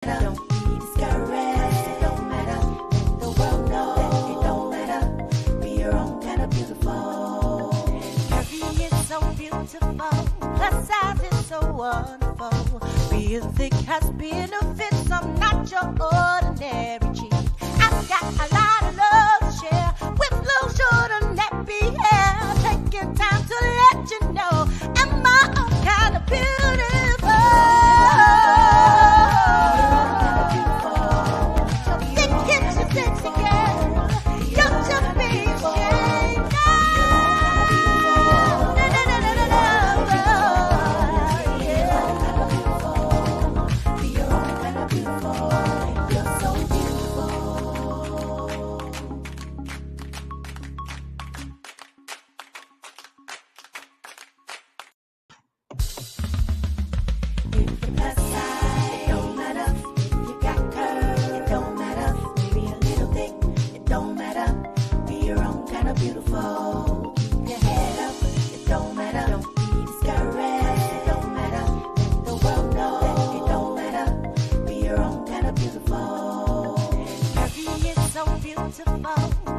Don't be discouraged. It don't matter. Let the world know that it don't matter. Be your own kind of beautiful. Curvy is so beautiful. Plus size is so wonderful. Being thick has benefits. I'm not your ordinary cheek. I've got a lot of love to share with little short and nappy hair. Taking time to let you know I'm my own kind of beautiful.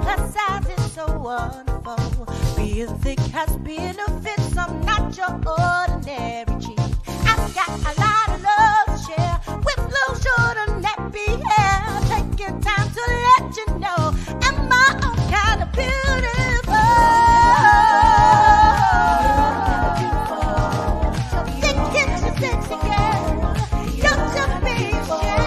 Plus size is so wonderful. Being thick has benefits. I'm not your ordinary cheek. I've got a lot of love to share with little short and nappy hair. Taking time to let you know I'm my own kind of beautiful. So think it's your sexy girl. Don't you be ashamed.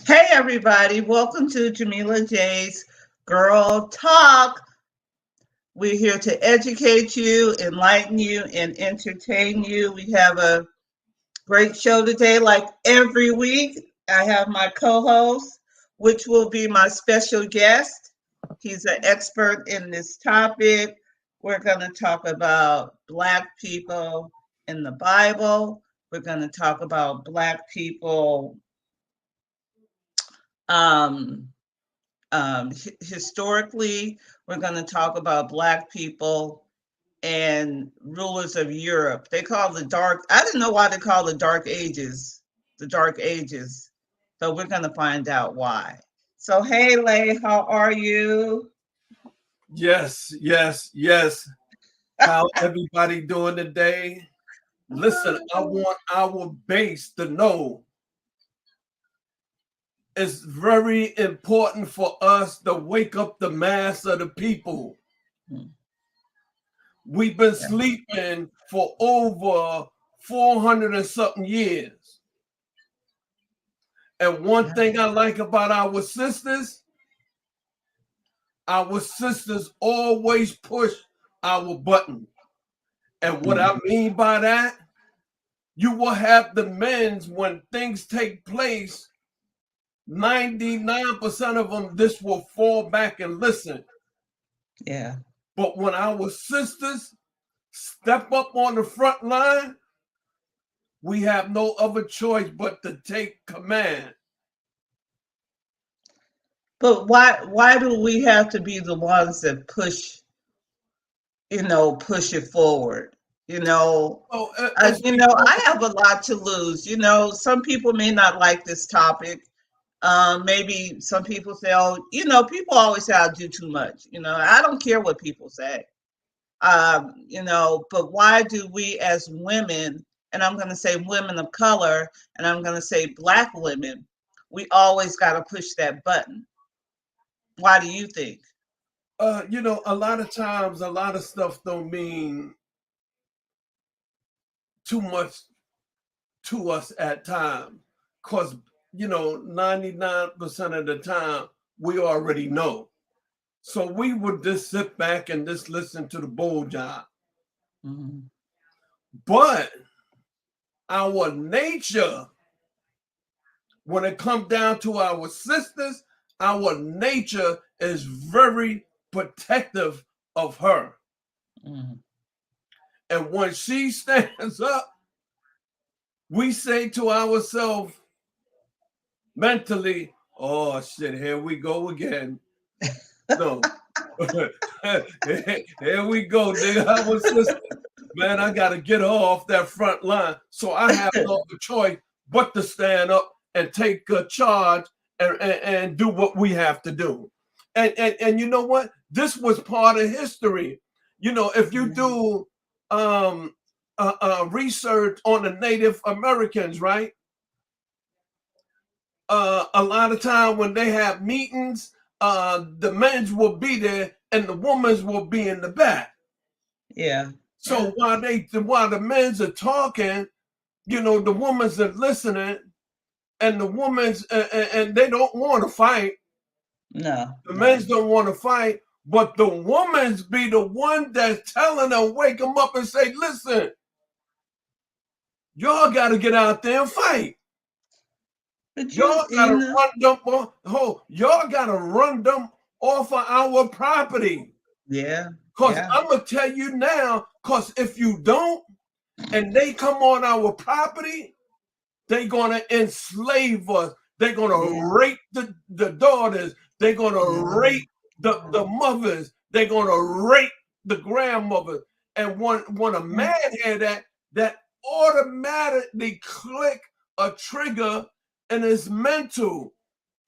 Hey everybody, welcome to Jamila J's Girl Talk. We're here to educate you, enlighten you, and entertain you. We have a great show today, like every week. I have my co-host, which will be my special guest. He's an expert in this topic. We're going to talk about Black people in the Bible. We're going to talk about Black people historically. We're going to talk about Black people and rulers of Europe. They call I didn't know why they call the Dark Ages. So we're going to find out why. So, hey, Lay, how are you? Yes. How everybody doing today? Listen, I want our base to know it's very important for us to wake up the mass of the people. We've been sleeping for over 400 and something years. And one thing I like about our sisters always push our button. And what I mean by that, you will have the men's when things take place, 99% of them, this will fall back and listen. Yeah. But when our sisters step up on the front line, we have no other choice but to take command. But why do we have to be the ones that push it forward? I have a lot to lose. Some people may not like this topic. Maybe some people say, people always say I'll do too much. I don't care what people say. But why do we as women, and I'm going to say women of color, and I'm going to say Black women, we always got to push that button? Why do you think? A lot of times, a lot of stuff don't mean too much to us at times, because 99% of the time we already know. So we would just sit back and just listen to the bull job. Mm-hmm. But our nature, when it comes down to our sisters, our nature is very protective of her. Mm-hmm. And when she stands up, we say to ourselves mentally, oh shit, here we go again. No. Here we go, nigga. Our sister. Man, I gotta get her off that front line. So I have no other choice but to stand up and take charge and do what we have to do. And you know what? This was part of history. You know, if you do research on the Native Americans, right? A lot of time when they have meetings, the men's will be there and the women's will be in the back. Yeah. So while the men's are talking, you know, the women's are listening, and the women's and they don't want to fight. No. The men's don't want to fight, but the women's be the one that's telling them, wake them up and say, listen, y'all got to get out there and fight. But Y'all gotta run them off. Y'all gotta run them off of our property. Yeah. Cause I'm gonna tell you now, cause if you don't, and they come on our property, they're gonna enslave us. They're gonna rape the daughters. They're gonna rape the mothers. They're gonna rape the grandmothers. And when a man had that automatically click a trigger. And it's mental.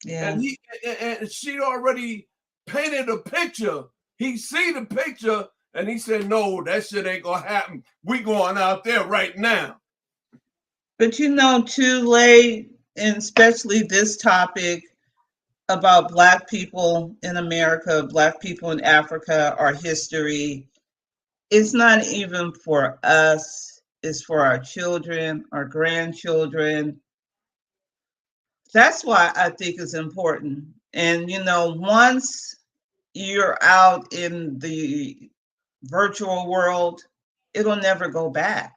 And she already painted a picture. He see the picture and he said, no, that shit ain't gonna happen. We going out there right now. But you know, too late, and especially this topic about Black people in America, Black people in Africa, our history, it's not even for us, it's for our children, our grandchildren. That's why I think it's important. And, you know, once you're out in the virtual world, it'll never go back.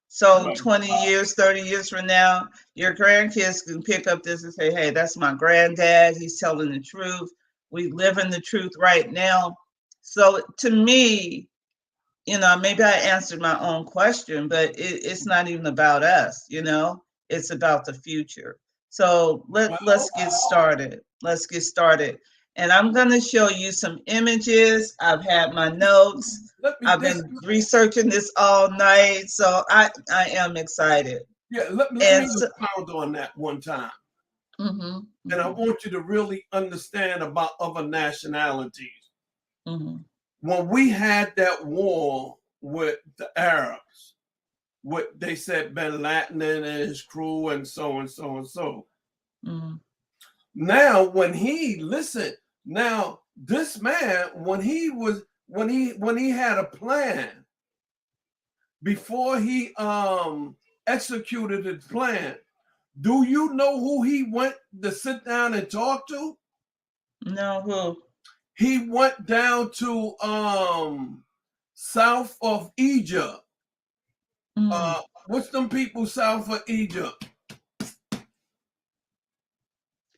So 20 years, 30 years from now, your grandkids can pick up this and say, hey, that's my granddad. He's telling the truth. We live in the truth right now. So to me, you know, maybe I answered my own question, but it's not even about us, you know, it's about the future. So let's get started. Let's get started. And I'm going to show you some images. I've had my notes. I've been researching this all night. So I am excited. Yeah, let me expound on that one time. And I want you to really understand about other nationalities. When we had that war with the Arabs, what they said Bin Laden and his crew and so and so and so. Now, when he now this man, when he had a plan before he executed his plan, do you know who he went to sit down and talk to? No, who? He went down to south of Egypt. What's them people south of Egypt?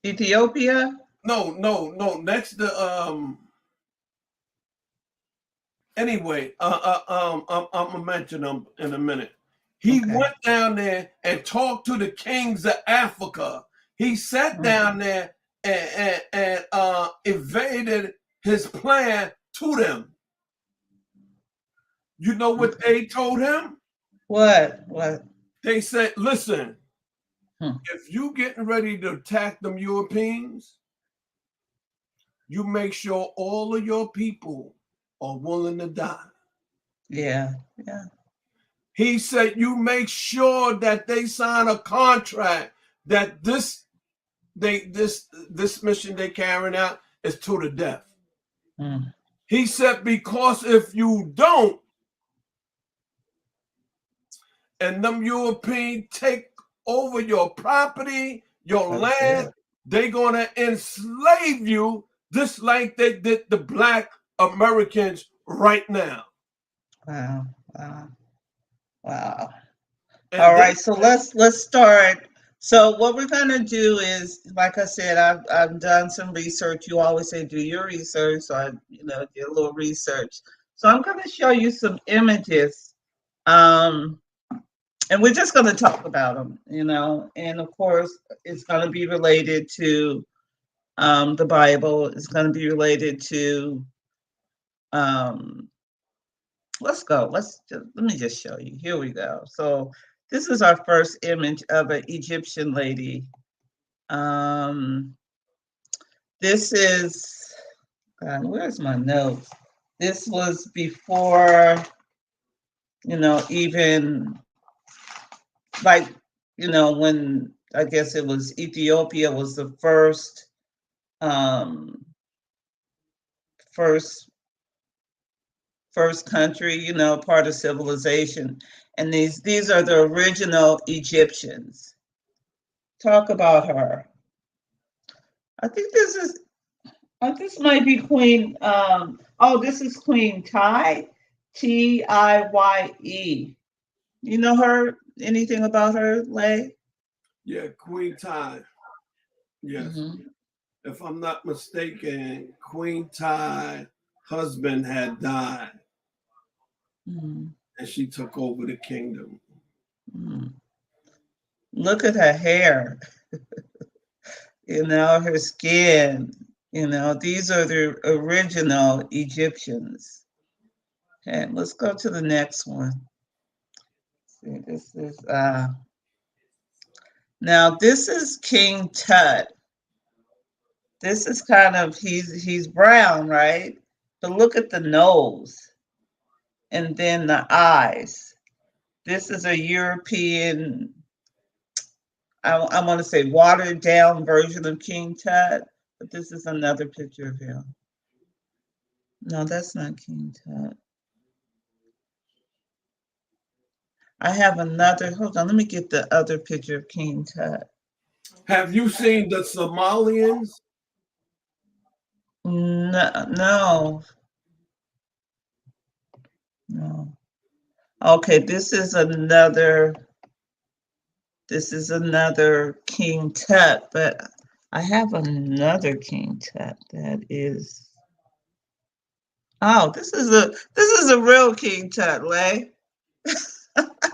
Ethiopia? No. Next to anyway, I'm gonna mention them in a minute. He went down there and talked to the kings of Africa. He sat down there and evaded his plan to them. You know what they told him? What? They said, listen, if you getting ready to attack them Europeans, you make sure all of your people are willing to die. Yeah. He said, you make sure that they sign a contract that this mission they carrying out is to the death. He said, because if you don't, and them Europeans take over your property, your land, they're gonna enslave you just like they did the Black Americans right now. Wow. All right, so let's start. So what we're gonna do is, like I said, I've done some research. You always say do your research, so I did a little research. So I'm gonna show you some images Um, and we're just going to talk about them, you know, and of course, it's going to be related to the Bible. It's going to be related to, um, let's go. Let me just show you. Here we go. So this is our first image of an Egyptian lady. Um, this is, where's my notes? This was before, even like, when I guess it was Ethiopia was the um, first first country, part of civilization. And these are the original Egyptians. Talk about her. I think this might be Queen. This is Queen Tiye, Tiye. You know her? Anything about her, Lay? Yeah, Queen Tiye. Yes. Mm-hmm. If I'm not mistaken, Queen Tiye husband had died, Mm-hmm. and she took over the kingdom. Mm-hmm. Look at her hair, her skin. These are the original Egyptians. Okay, let's go to the next one. See, this is now this is King Tut. This is kind of he's brown, right? But look at the nose and then the eyes. This is a European, I want to say watered down version of King Tut, but this is another picture of him. No, that's not King Tut. I have another, hold on, let me get the other picture of King Tut. Have you seen the Somalians? No, no. Okay, this is another King Tut, but I have another King Tut that is. Oh, this is a real King Tut, Lay.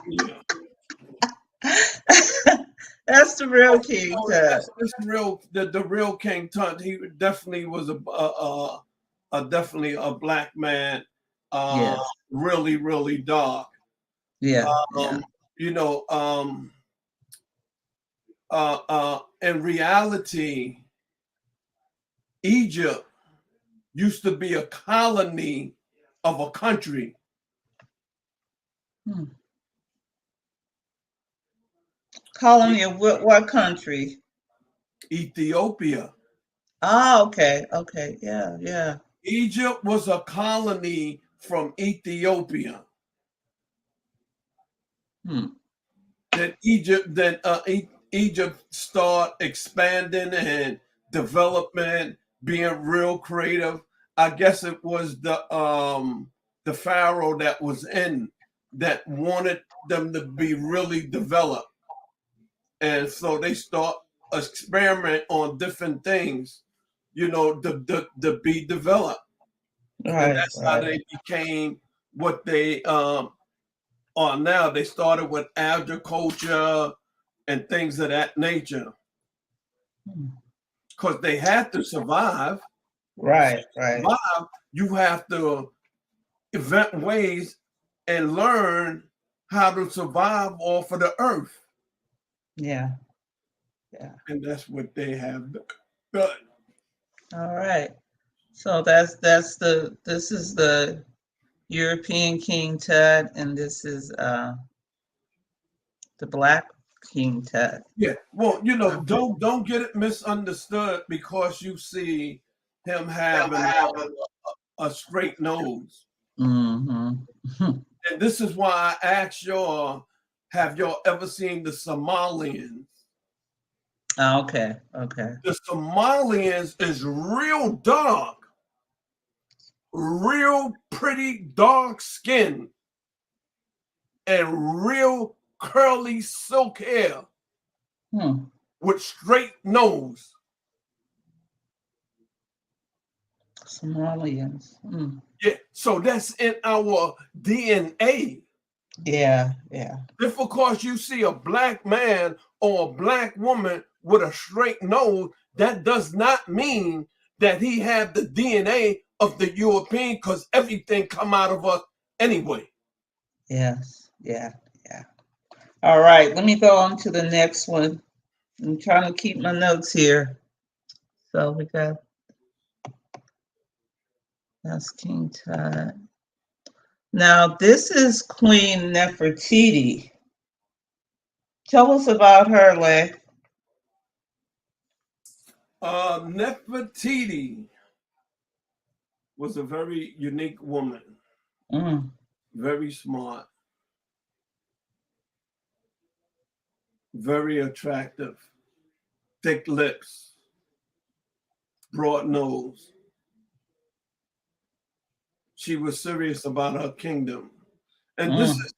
Yeah. That's the real King Tut. That's real. The real King Tut. He definitely was definitely a black man. Yes. Really, really dark. Yeah. Yeah. Um, you know, in reality, Egypt used to be a colony of a country. Hmm. Colony of what country? Ethiopia. Oh, okay. Okay. Yeah. Yeah. Egypt was a colony from Ethiopia. Hmm. Egypt start expanding and development, being real creative. I guess it was the pharaoh that was in that wanted them to be really developed, and so they start experiment on different things, to be developed, and Right. that's how Right. they became what they are now. They started with agriculture and things of that nature Hmm. because they had to survive. So Right. to Right. survive, you have to invent ways and learn how to survive off of the earth. Yeah. Yeah. And that's what they have done. All right. So this is the European King Tut, and this is the Black King Tut. Yeah. Well, don't get it misunderstood because you see him having a straight nose. Mm-hmm. And this is why I asked y'all, have y'all ever seen the Somalians? Okay. Okay. The Somalians is real dark, real pretty dark skin, and real curly silk hair Hmm. with straight nose. Somalians. Hmm. Yeah, so that's in our DNA. Yeah, yeah. If, of course, you see a black man or a black woman with a straight nose, that does not mean that he had the DNA of the European, because everything come out of us anyway. Yes, yeah, yeah. All right, let me go on to the next one. I'm trying to keep my notes here. So we got that's King Tut. Now this is Queen Nefertiti. Tell us about her, Lay. Nefertiti was a very unique woman, Mm, very smart, very attractive, thick lips, broad nose. She was serious about her kingdom. And this mm, is,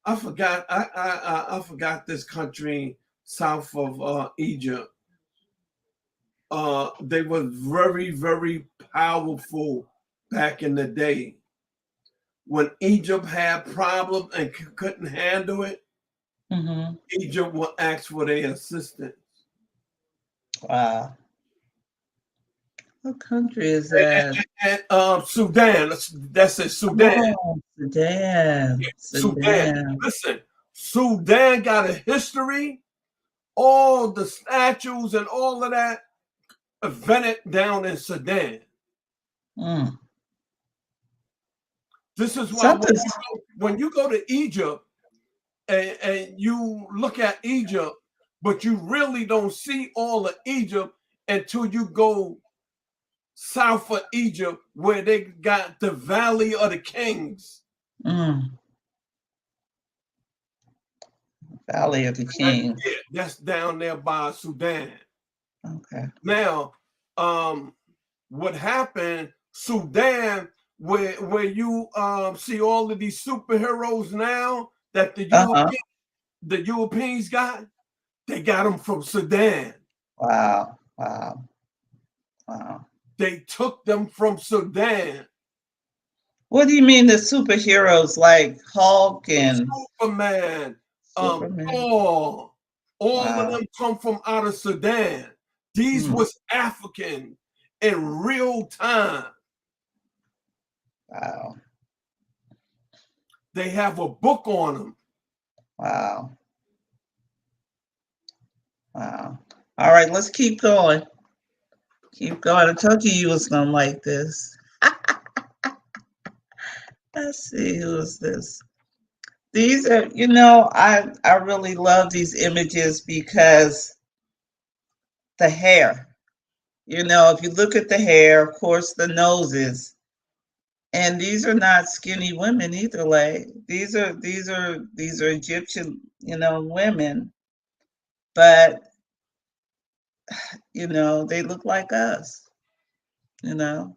I forgot, I forgot this country south of Egypt. They were very, very powerful back in the day. When Egypt had problems and couldn't handle it, mm-hmm. Egypt would ask for their assistance. Wow. What country is that? And Sudan, that's it, Sudan. Oh, Sudan. Sudan. Sudan. Listen, Sudan got a history. All the statues and all of that invented down in Sudan. Mm. This is why Something. when you go to Egypt and you look at Egypt, but you really don't see all of Egypt until you go south of Egypt, where they got the Valley of the Kings. Mm. Valley of the Kings. Yeah, that's down there by Sudan. Okay. Now, what happened, Sudan, where you see all of these superheroes now that Uh-huh. the Europeans got, they got them from Sudan. Wow. Wow. Wow. They took them from Sudan. What do you mean the superheroes like Hulk and Superman, Superman? Thor, all of Wow. them come from out of Sudan. These Mm. was African in real time. Wow. They have a book on them. Wow. Wow. All right, let's keep going. Keep going. I told you was gonna like this. Let's see, who is this? These are, I really love these images because the hair. If you look at the hair, of course, the noses, and these are not skinny women either. Like these are Egyptian, women, but they look like us. You know,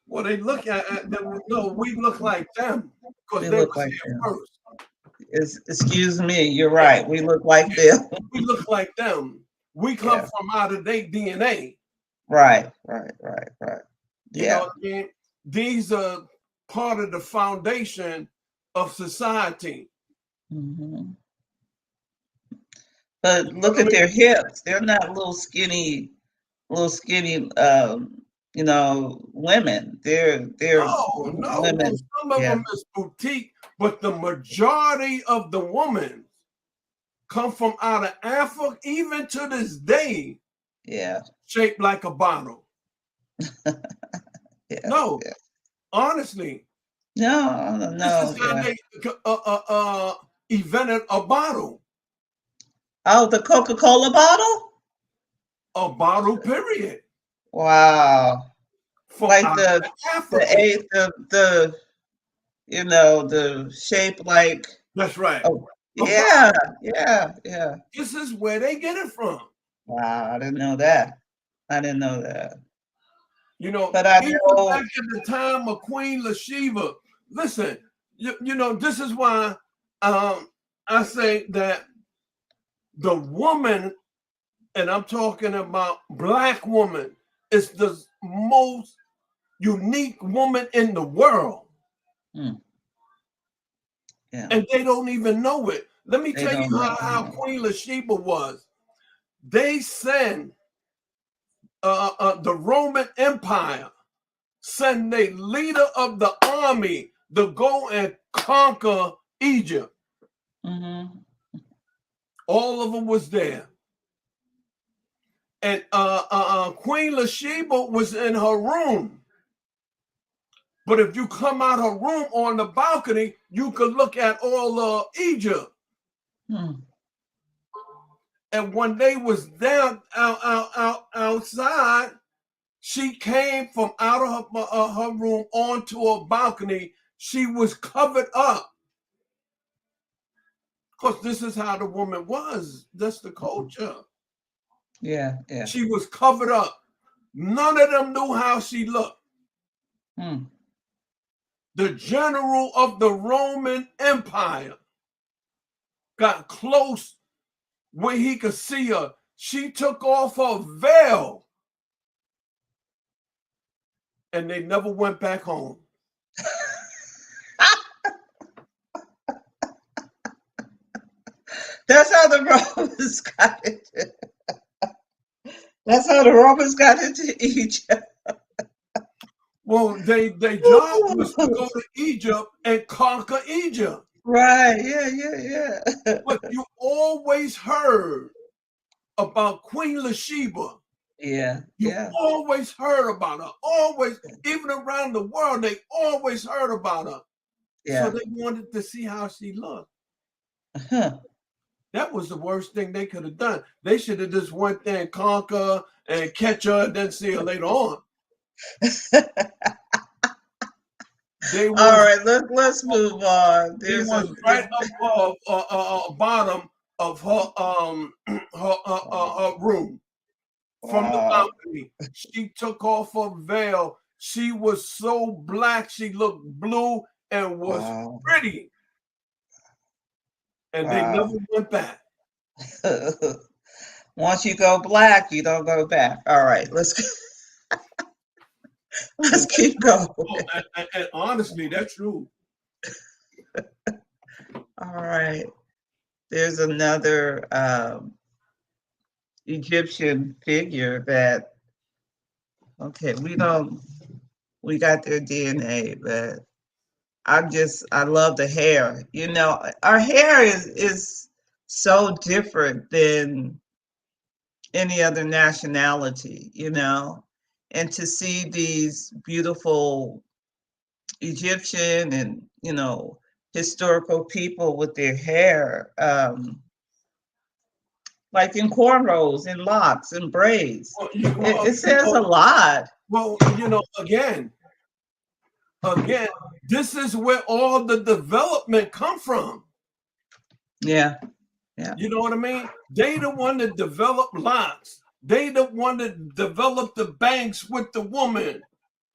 Well, they look at them. No, we look like them because we they look was like here them. first. Excuse me, you're right. We look like them. We look like them. We come Yeah. from out of their DNA. Right. Right. Right. Right. You know Yeah. what I mean? These are part of the foundation of society. Hmm. But You know look what I at mean? their hips. They're not little skinny, women. They're No, no. Well, women. some of Yeah. them is boutique, but the majority of the women come from out of Africa, even to this day, Yeah. shaped like a bottle. Yeah. No, Yeah. honestly, No. this No. is how Yeah. they invented a bottle. Oh, the Coca-Cola bottle. A bottle, period. Wow. From Like out the of the Africa. eighth the shape like. That's right. Oh, A yeah. bottle. Yeah. Yeah. This is where they get it from. Wow. I didn't know that. I didn't know that. You know, But I even back know. at the time of Queen Latifah. Listen, this is why I say that the woman, and I'm talking about black woman, is the most unique woman in the world. Hmm. Yeah. and they don't even know it. Let me They tell don't you know. how Queen Latifah was. They send the Roman Empire send a leader of the army to go and conquer Egypt. Mm-hmm. All of them was there. And Queen Latifah was in her room. But if you come out her room on the balcony, you could look at all of Egypt. Hmm. And when they was down outside, she came from out of her room onto a balcony. She was covered up. Because this is how the woman was. That's the culture. Yeah. Yeah. She was covered up. None of them knew how she looked. Hmm. The general of the Roman Empire got close where he could see her. She took off her veil and they never went back home. That's how the Romans got it. That's how the Romans got into Egypt. Well, their job was to go to Egypt and conquer Egypt. Right. Yeah. Yeah. Yeah. But you always heard about Queen Latifah. Yeah. You Yeah. always heard about her. Always, even around the world, they always heard about her. So Yeah. they wanted to see how she looked. Huh. That was the worst thing they could have done. They should have just went there and conquer and catch her and then see her later on. They All was right. Let's move on. they There's was a. right above bottom of her room from the Wow. balcony. She took off her veil. She was so black. She looked blue and was Wow. pretty. And they Wow. never went back. Once you go black, you don't go back. All right. Let's And, keep going. and honestly, that's true. All right. There's another Egyptian figure that, okay, we got their DNA, but I love the hair. You know, our hair is so different than any other nationality, you know, and to see these beautiful Egyptian and, you know, historical people with their hair, like in cornrows and locks and braids. Well, It says a lot. again, this is where all the development come from. Yeah, yeah. You know what I mean? They the one that developed locks. They the one that developed the banks with the woman.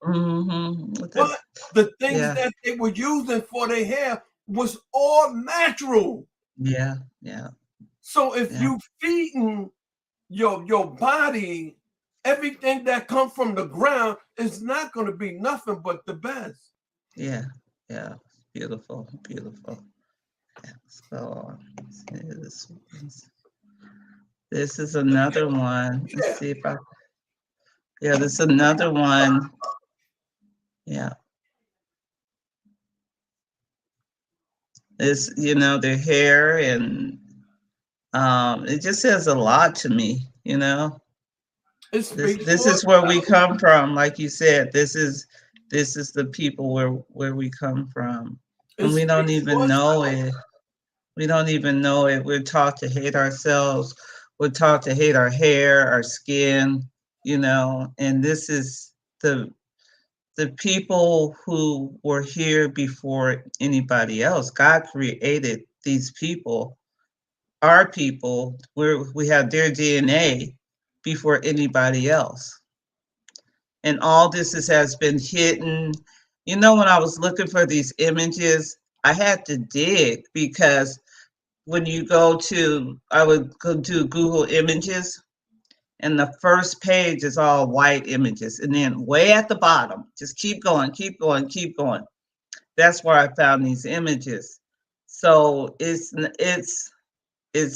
Mm-hmm. But the things Yeah, that they were using for their hair was all natural. yeah, yeah, So if yeah, you feeding your body everything that comes from the ground, is not going to be nothing but the best. yeah, yeah. Beautiful, beautiful. Yeah, so this is another one. Let's Yeah. see if I. Yeah, this is another one. Yeah, it's their hair and it just says a lot to me. You know, It this speaks this for is where we itself. come from. Like you said, this is the people where we come from, It and we don't speaks for even know itself. it. We don't even know it. We're taught to hate ourselves. We're taught to hate our hair, our skin, and this is the people who were here before anybody else. God created these people, our people, where we have their DNA before anybody else. And all this has been hidden. When I was looking for these images, I had to dig because when you I would go to Google Images, and the first page is all white images. And then way at the bottom, just keep going, keep going, keep going. That's where I found these images. So it's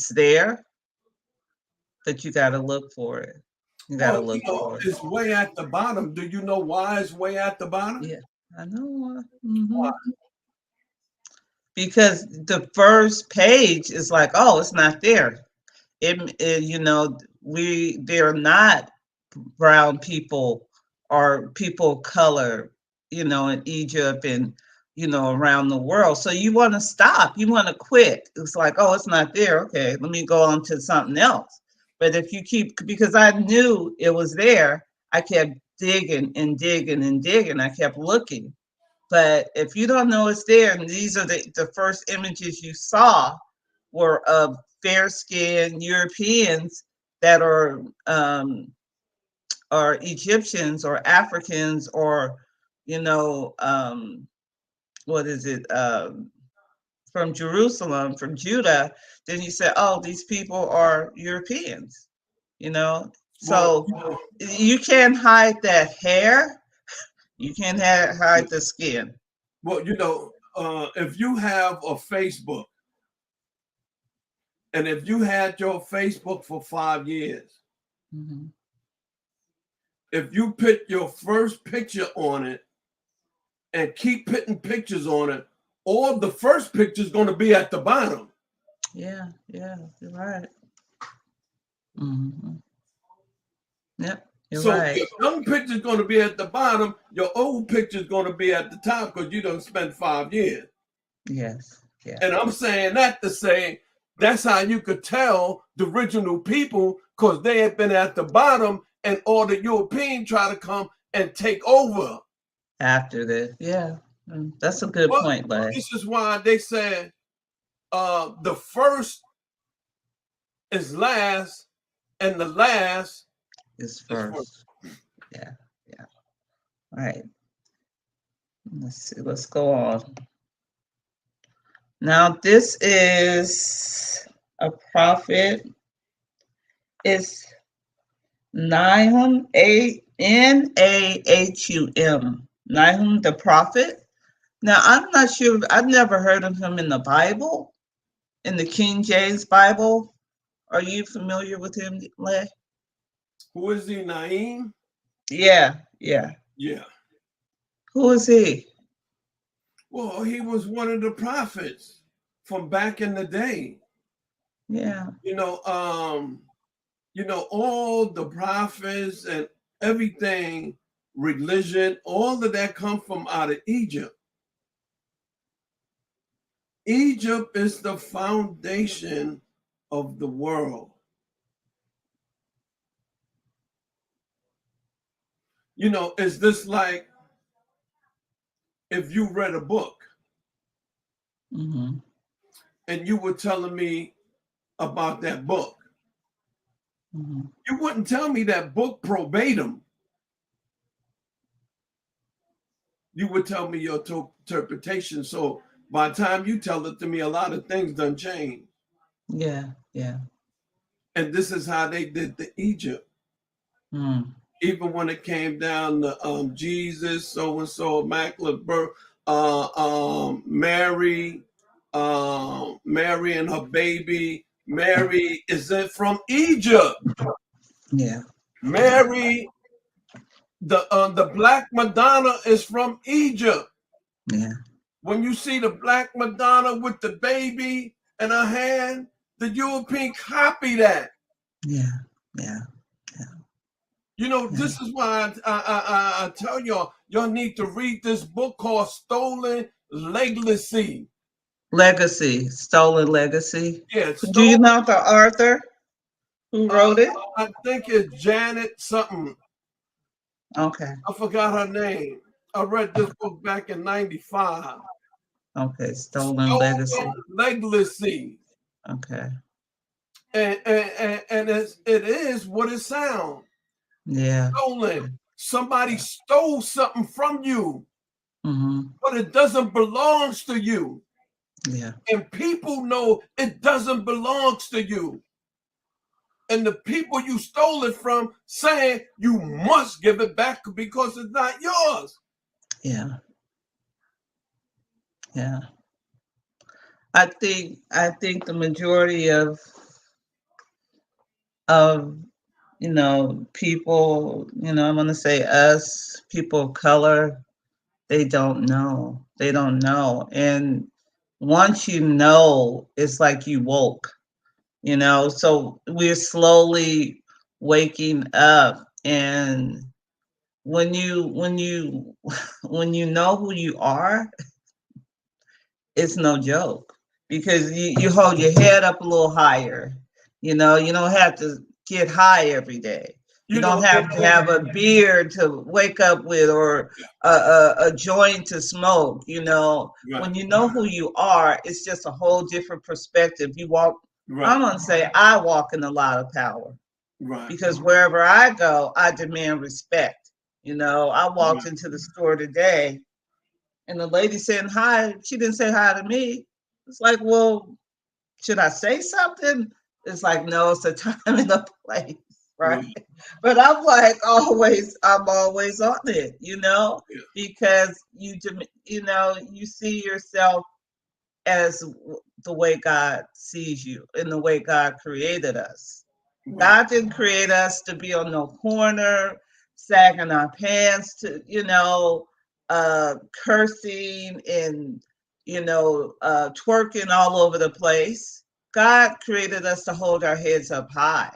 there, but you got to look for it. You got to Well, look for it. it's way at the bottom. Do you know why it's way at the bottom? Yeah, I know. Because the first page is like, oh, it's not there. They're not brown people or people of color, in Egypt and around the world. So you want to stop, you want to quit. It's like, oh, it's not there. Okay, let me go on to something else. But if you keep, because I knew it was there, I kept digging and digging and digging. I kept looking. But if you don't know it's there, and these are the first images you saw were of fair skinned Europeans that are Egyptians or Africans or, what is it, from Jerusalem, from Judah, then you say, oh, these people are Europeans, you know? Well, So you can't hide that hair. You can't hide the skin. well, if you have a Facebook, and if you had your Facebook for 5 years, Mhm. if you put your first picture on it and keep putting pictures on it, all the first picture is going to be at the bottom. Yeah, you're right. Yep, you're So right. your young picture is going to be at the bottom. Your old picture is going to be at the top because you don't spend 5 years. Yes, yeah. And I'm saying that to say that's how you could tell the original people because they had been at the bottom and all the European try to come and take over. After this, yeah. That's a good But point, Lay. this is why they said the first is last and the last Is is first. first. Yeah, yeah. All right. Let's see. Let's go on. Now, this is a prophet. It's Nahum, Nahum. Nahum the prophet. Now, I'm not sure. I've never heard of him in the Bible, in the King James Bible. Are you familiar with him, Lay? Who is he, Naeem? Yeah, yeah. Yeah. Who is he? Well, he was one of the prophets from back in the day. Yeah. All the prophets and everything, religion, all of that come from out of Egypt. Egypt is the foundation of the world. Is this like if you read a book Mm-hmm. and you were telling me about that book? Mm-hmm. You wouldn't tell me that book verbatim. You would tell me your interpretation. So by the time you tell it to me, a lot of things done change. Yeah, yeah. And this is how they did the Egypt. Mm. Even when it came down to Jesus, so and so, immaculate birth, Mary, Mary and her baby. Mary is from Egypt. Yeah, Mary, the Black Madonna is from Egypt. yeah, When you see the Black Madonna with the baby in her hand, the European copy that. yeah, yeah, yeah. This is why I tell y'all need to read this book called Stolen Legacy. Legacy, stolen legacy. Yeah, Do you Stolen. know the author who wrote it? I think it's Janet something. Okay, I forgot her name. I read this book back in '95. okay, stolen legacy. Stolen Legacy. Okay, And it is what it sounds. yeah. Stolen. Somebody stole something from you, Mm-hmm. but it doesn't belong to you. Yeah, And people know it doesn't belong to you. And the people you stole it from saying you must give it back because it's not yours. yeah, yeah. I think the majority of people, I'm going to say us, people of color, they don't know. They don't know. And once you know, it's like you woke, so we're slowly waking up. And when you when you know who you are, it's no joke, because you hold your head up a little higher. You don't have to get high every day. You You know, don't have to have a beard to wake up with, or a joint to smoke. right, When you know who you are, it's just a whole different perspective. You walk, right, I'm going to say, I walk in a lot of power, right, because wherever I go, I demand respect. I walked right, into the store today, and the lady saying hi, she didn't say hi to me. It's like, well, should I say something? It's like, no, it's a time and a place, right? right. But I'm like, I'm always on it, Yeah, because you see yourself as the way God sees you and the way God created us. right. God didn't create us to be on no corner, sagging our pants, to, cursing and, twerking all over the place. God created us to hold our heads up high,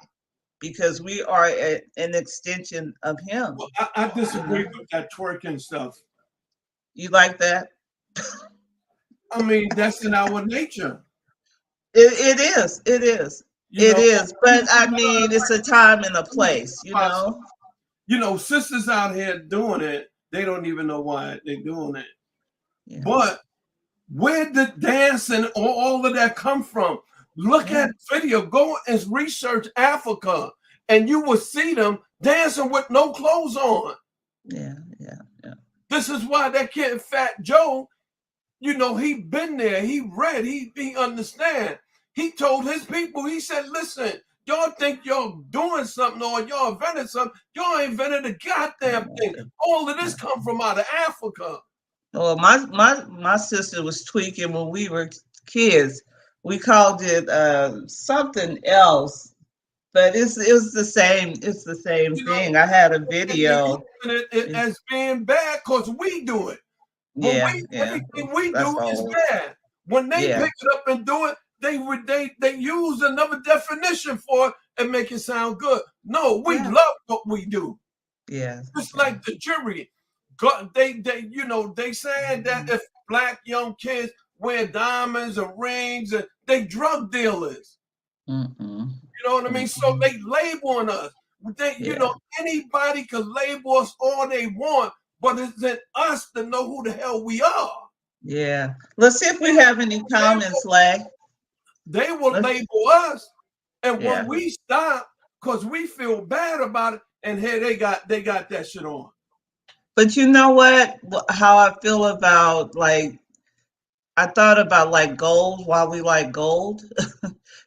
because we are an extension of Him. Well, I You disagree know, with that twerking stuff. you like that? I mean, that's in our nature. It is. It is. You It know, is. But people, I mean, it's a time and a place. sisters out here doing it, they don't even know why they're doing it. Yeah. But where did dancing or all of that come from? Look Yeah. at video, go and research Africa, and you will see them dancing with no clothes on. Yeah. Yeah. Yeah. This is why that kid Fat Joe, he been there, he read, he understand. He told his people, he said, listen, y'all think y'all doing something or y'all invented something. Y'all ain't invented a goddamn thing. All of this come from out of Africa. Well, my sister was tweaking when we were kids. We called it something else, but it's the same. It's the same You know, thing. I had a and they video. using it as being bad because we do it. When Yeah. Yeah. everything we That's do is old. bad. When they Yeah. pick it up and do it, they use another definition for it and make it sound good. No, we Yeah. love what we do. Yeah. Just Yeah. like the jury, they saying that if black young kids wear diamonds and rings, and they drug dealers. Mm-mm. You know what I mean? So Mm-mm. they labeling us. Yeah. Anybody can label us all they want, but it's in us to know who the hell we are. Yeah. Let's see if we have any Label, comments, Lay. they will Let's. label us, and when Yeah. we stop, because we feel bad about it, and here they got that shit on. But you know what? How I feel about, like, I thought about like gold, why we like gold.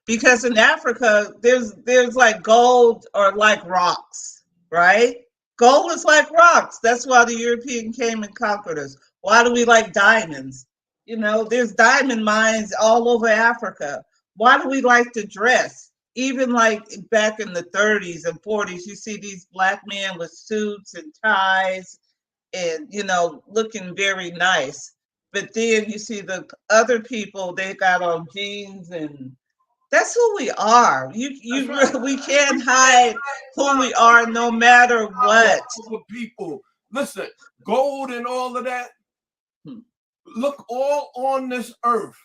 Because in Africa, there's like gold or like rocks, right? Gold is like rocks. That's why the European came and conquered us. Why do we like diamonds? There's diamond mines all over Africa. Why do we like to dress? Even like back in the 30s and 40s, you see these black men with suits and ties and looking very nice. But then you see the other people, they got on jeans, and that's who we are. That's You right. we can't We can't hide who we are no matter power what. over people. Listen, gold and all of that. Hmm. Look all on this earth.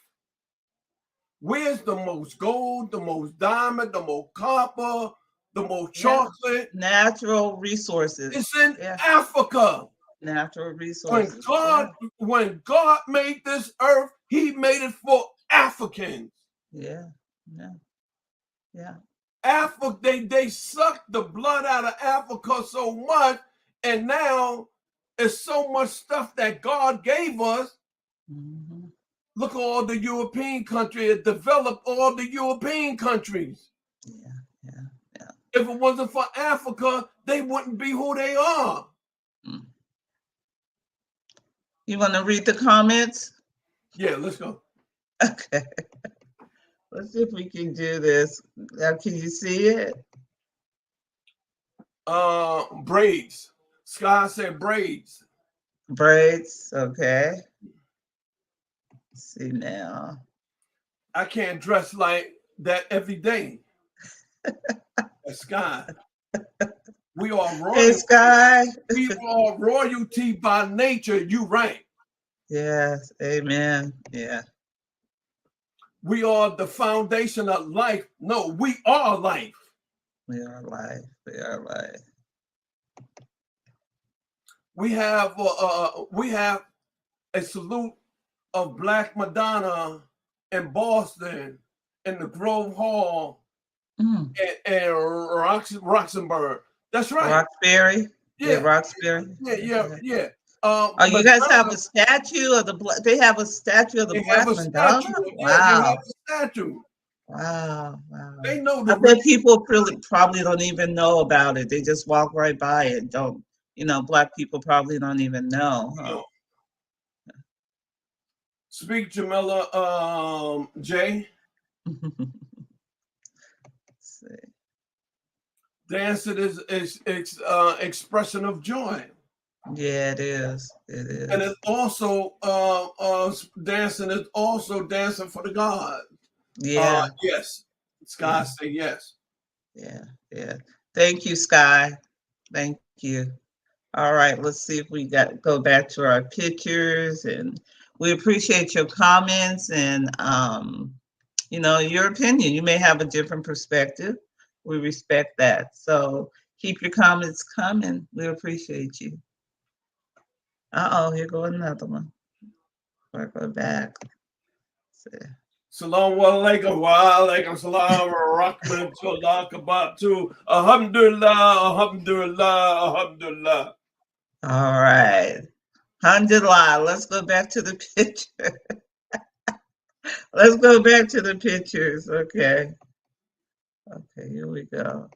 Where's the most gold, the most diamond, the most copper, the most Yeah, chocolate? natural resources. It's in Yeah, Africa. natural When resources. Yeah, God, when God made this earth, He made it for Africans. yeah, yeah, yeah, Africa, they sucked the blood out of Africa so much, and now it's so much stuff that God gave us. hmm, Look at all the European countries. It developed all the European countries. yeah, yeah, yeah. If it wasn't for Africa, they wouldn't be who they are. Mm. You want to read the comments? Yeah, let's go. Okay. Let's see if we can do this. Now, can you see it? Braids. Sky said braids. Braids. Okay. Let's see now. I can't dress like that every day. Sky. We are Hey, royalty. Sky. We are royalty by nature. You right. Yes. Amen. Yeah. We are the foundation of life. No, we are life. We are life. We are life. We have a salute of Black Madonna in Boston, in the Grove Hall, Mm. and Roxenberg. That's right. Roxbury. Yeah, Yeah, Roxbury. yeah. Oh, you guys have a statue of the black. They have a statue of the They Black have a Madonna. statue. Yeah, they have Wow. a statue. Wow. They know I the bet people probably don't even know about it. They just walk right by it. Don't, Black people probably don't even know. Huh? Speak, Jamila. Jay. See. Dancing is expression of joy. Yeah, it is. It is. And it's also dancing is also dancing for the God. Yeah. Yes. Sky say yes. Yeah. Thank you, Sky. Thank you. All right, let's see if we go back to our pictures, and we appreciate your comments and your opinion. You may have a different perspective. We respect that. So keep your comments coming. We appreciate you. Here go another one. I go back. Salam alaikum wa alaikum salam rahmatullahi kabatu. Alhamdulillah, alhamdulillah, alhamdulillah. All right. Alhamdulillah. Let's go back to the picture. Let's go back to the pictures. Okay, here we go.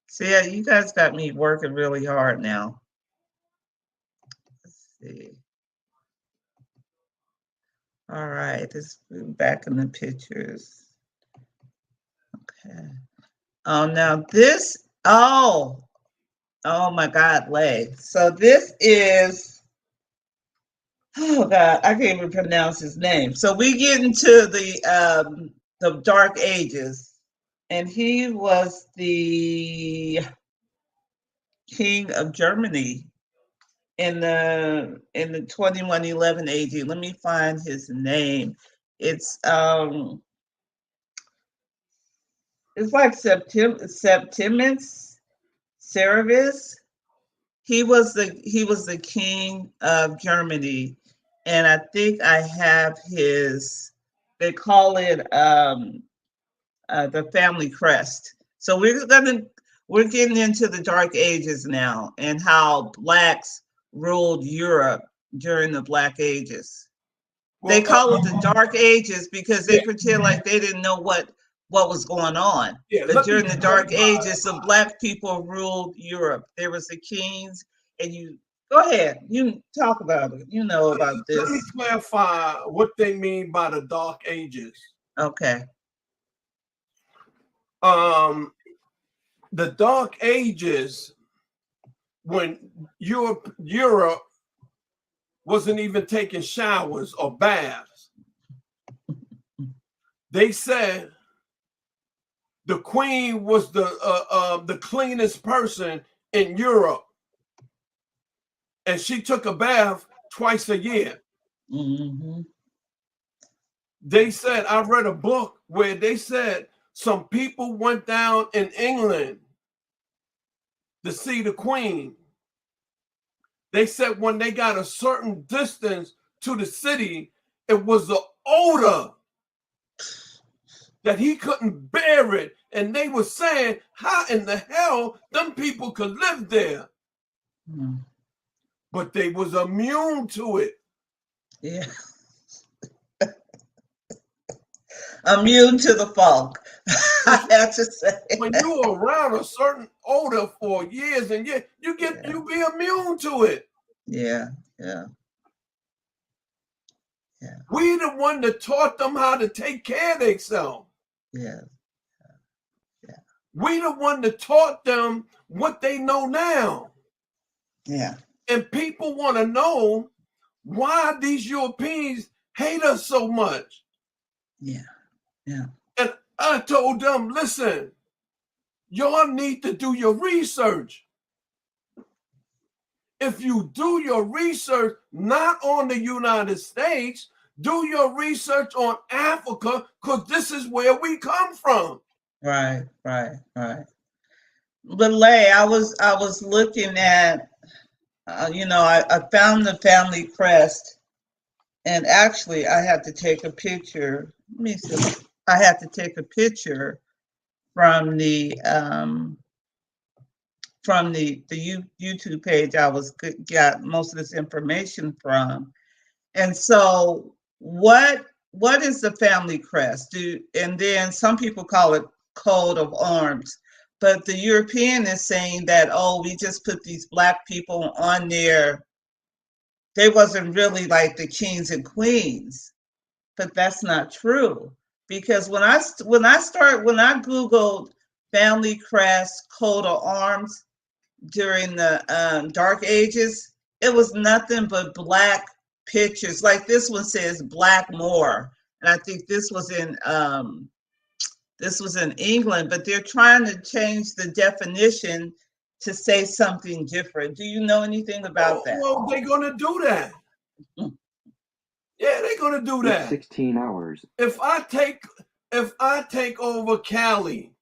See, you guys got me working really hard now. Let's see. All right, let's move back in the pictures. Okay. Now this, oh my God, Lay. So this is, oh God, I can't even pronounce his name. So we get into the Dark Ages, and he was the king of Germany in the 2111 AD. Let me find his name. It's like Septimus Severus. He was the king of Germany, and I think I have his. They call it the family crest. So we're getting into the Dark Ages now, and how Blacks ruled Europe during the Black Ages. They call it the Dark Ages because they pretend like they didn't know what was going on. But during the Dark Ages, the Black people ruled Europe. There was the kings, and you go ahead. You talk about it. You know about this. Let me clarify what they mean by the Dark Ages. Okay. The Dark Ages, when Europe wasn't even taking showers or baths. They said the queen was the cleanest person in Europe, and she took a bath twice a year. Mm-hmm. They said, I read a book where they said some people went down in England to see the queen. They said when they got a certain distance to the city, it was the odor that he couldn't bear it. And they were saying, how in the hell them people could live there? Mm. But they was immune to it. Yeah. Immune to the funk. I have to say. When you're around a certain odor for years and years, you be immune to it. Yeah. Yeah. We the one that taught them how to take care of themselves. Yeah. We the one that taught them what they know now. Yeah. And people want to know why these Europeans hate us so much. Yeah. Yeah. And I told them, listen, y'all need to do your research. If you do your research, not on the United States, do your research on Africa, because this is where we come from. Right. Right. Right. But Lay, I was looking at, I found the family crest, and actually I had to take a picture. Let me see. I had to take a picture from the YouTube page I got most of this information from. And so what is the family crest? And then some people call it coat of arms. But the European is saying that, oh, we just put these black people on there. They wasn't really like the kings and queens. But that's not true. Because when I Googled family crest, coat of arms during the Dark Ages, it was nothing but black pictures. Like this one says Blackmore, and I think this was in England, but they're trying to change the definition to say something different. Do you know anything about that? Well, they're gonna do that. Yeah, they're gonna do that. 16 hours. If I take over Cali,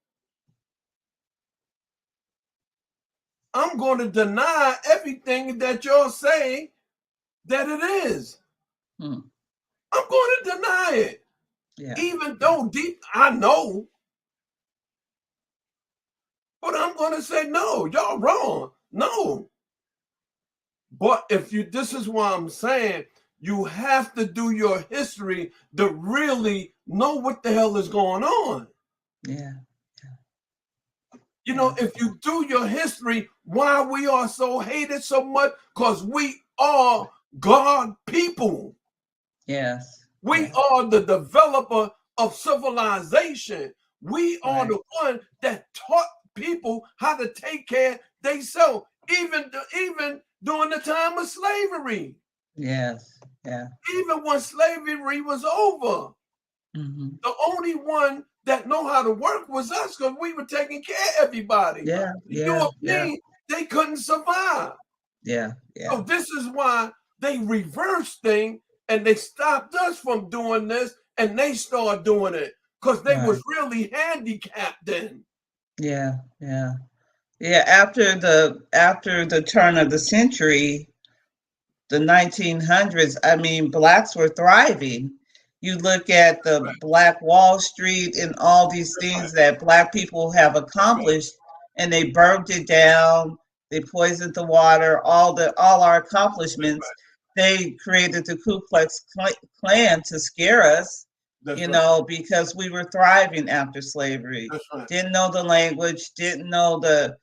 I'm going to deny everything that y'all say that it is. I'm going to deny it. Yeah. Even though deep I know. But I'm going to say, no, y'all wrong. No. But this is why I'm saying, you have to do your history to really know what the hell is going on. Yeah. You know, if you do your history, why we are so hated so much, because we are God people. Yes. We are the developer of civilization. We are the one that taught people how to take care of themselves, even during the time of slavery. Yes. Yeah. Even when slavery was over, the only one that know how to work was us, because we were taking care of everybody. Yeah. Europeans, they couldn't survive. Yeah. So this is why they reversed things and they stopped us from doing this, and they started doing it because they was really handicapped then. Yeah. After the turn of the century, the 1900s, I mean, blacks were thriving. You look at the Black Wall Street and all these things that black people have accomplished, and they burned it down. They poisoned the water. All our accomplishments. They created the Ku Klux Klan to scare us. Because we were thriving after slavery. Didn't know the language, didn't know the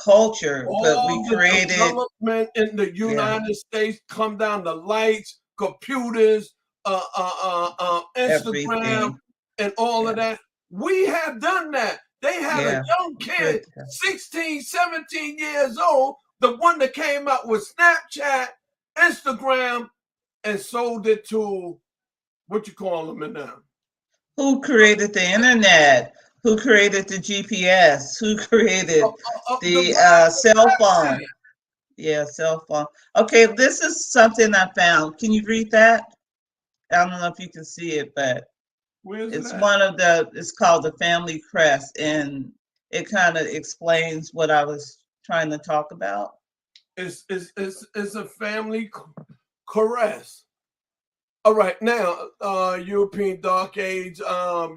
culture, but we created development in the United States. Come down to lights, computers, Instagram, everything. And all of that. We have done that. They had a young kid, 16, 17 years old, the one that came out with Snapchat, Instagram, and sold it to, what you call them in now? Who created the internet? Who created the GPS? Who created the cell phone? Yeah, cell phone. Okay, this is something I found. Can you read that? I don't know if you can see it, but it's it's called the Family Crest, and it kind of explains what I was trying to talk about. It's a family crest. All right, now European Dark Age,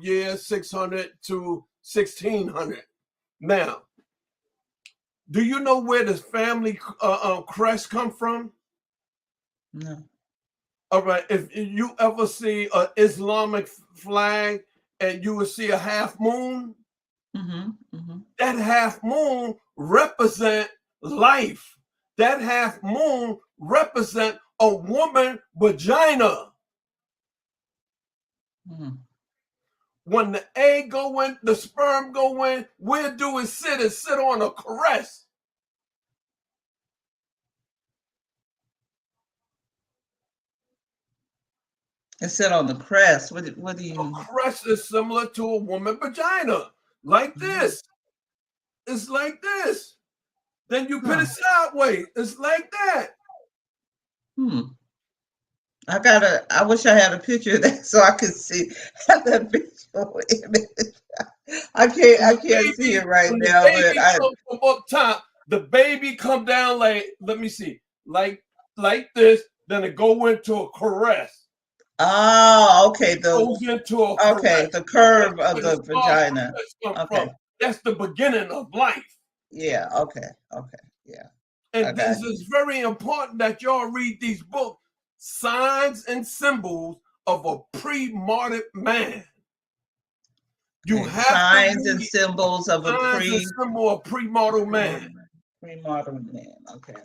year 600 to 1600. Now, do you know where this family crest come from? No. All right, if you ever see an Islamic flag and you will see a half moon, that half moon represent life. That half moon represent a woman vagina. Hmm. When the egg go in, the sperm go in, where do it sit? It sit on a caress. It said on the crest. What do A you? crest is similar to a woman's vagina, like Mhm. this. It's like this. Then you put Huh. it sideways. It's like that. Hmm. I wish I had a picture of that so I could see that visual image. I can't see it right When the now, but baby comes from up top, the baby come down like, let me see, like this. Then it go into a caress. oh, okay, It goes into a okay, caress. the That's curve of where the the star vagina. caress come Okay. from. That's the beginning of life. Yeah, okay. Okay. Yeah. I And got this you. is very important that y'all read these books, Signs and Symbols of a Pre-Martyred Man. You Okay. have to Signs and read symbols of a Signs and Symbols of Pre-Martyred Man. pre-modern man. Okay.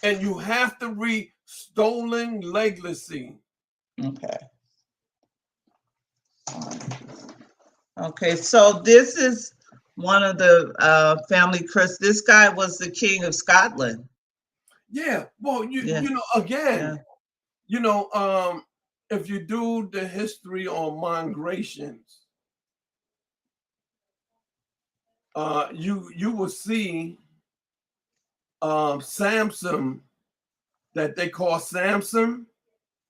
And you have to read Stolen Legacy. Okay. Okay. So this is one of the family crests. This guy was the king of Scotland. Yeah, well, Yeah. you know, again, Yeah. you know, if you do the history on migrations, you will see Samson, that they call Samson,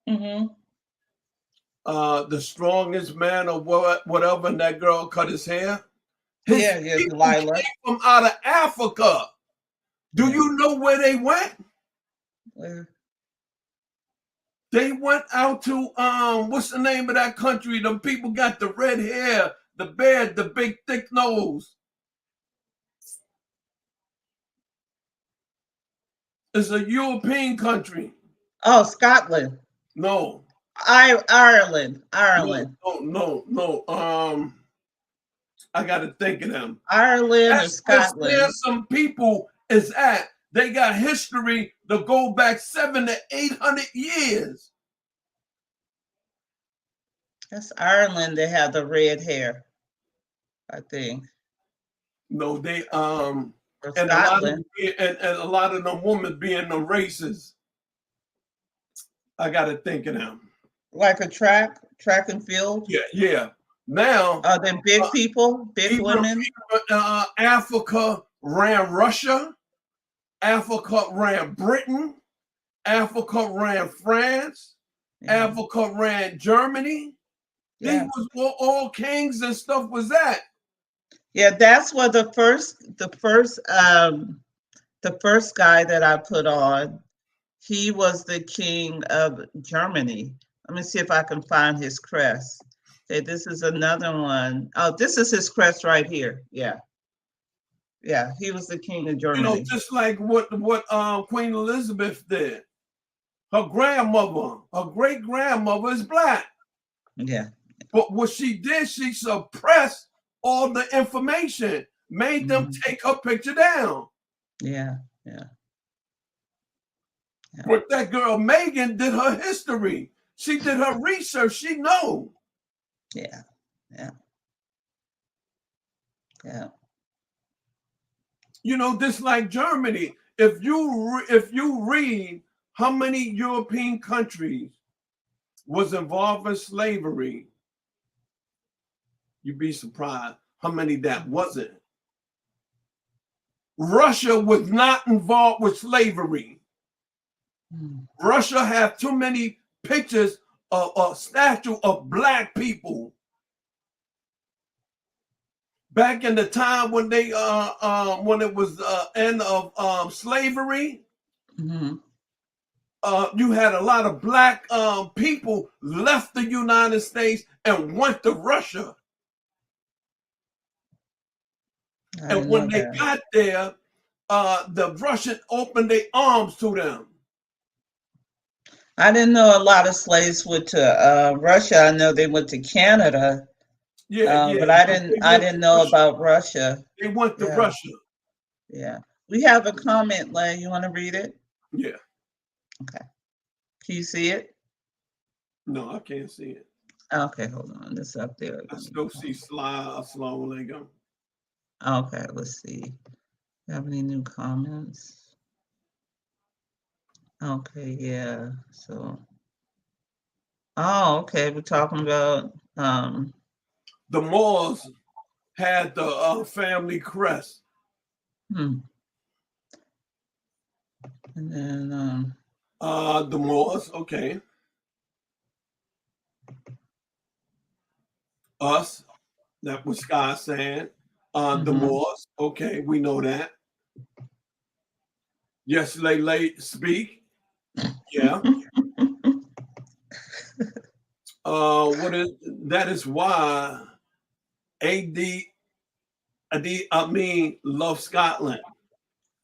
Mm-hmm. the strongest man or whatever, and that girl cut his hair. His Yeah. Yeah. people Delilah. came from out of Africa. Do Yeah. you know where they went? Where? They went out to what's the name of that country? The people got the red hair, the beard, the big thick nose. It's a European country. Oh, Scotland. No, Ireland. no, Ireland. no, no, no. I got to think of them. Ireland or That's where Scotland. some people is at. They got history to go back 700 to 800 years. That's Ireland. They have the red hair, I think. No, they Or and a lot of Scotland. and a lot of them women being the races. I got to think of them. Like a track and field. Yeah, yeah. Now, Are they big people, big even women? Africa ran Russia, Africa ran Britain, Africa ran France, Yeah. Africa ran Germany. These Yeah. was where all kings and stuff was at. Yeah, that's what the first guy that I put on, he was the king of Germany. Let me see if I can find his crest. Okay, this is another one. Oh, this is his crest right here. Yeah. Yeah, he was the king of You know, Germany. just like what Queen Elizabeth did. Her grandmother, her great grandmother is black. Yeah. But what she did, she suppressed all the information, made them Mhm. take her picture down. Yeah. Yeah. Yeah. But that girl Megan did her history. She did her research. She know. Yeah. Yeah. Yeah. You know, just like Germany. If you read how many European countries was involved in slavery, you'd be surprised how many that wasn't. Russia was not involved with slavery. Mm. Russia had too many pictures of a statue of black people. Back in the time when they when it was end of slavery, Mhm. you had a lot of black people left the United States and went to Russia. I And didn't know when they that. got there, the Russians opened their arms to them. I didn't know a lot of slaves went to Russia. I know they went to Canada, Yeah, yeah. but But they I went to didn't know Russia. about Russia. They went to Yeah, Russia. yeah. We have a comment, Lane. You want to read it? Yeah. Okay. Can you see it? No, I can't see it. Okay, hold on. This up there. I Let me still see Assalamu alaikum. Okay, let's see. Have any new comments? Okay, yeah. So, oh, okay. We're talking about The Moors had the family crest. and then The Moors, okay. Us, that was Scott saying. The Moors, okay, we know that. Yes, late speak. Yeah. What is that? Is why Amin love Scotland.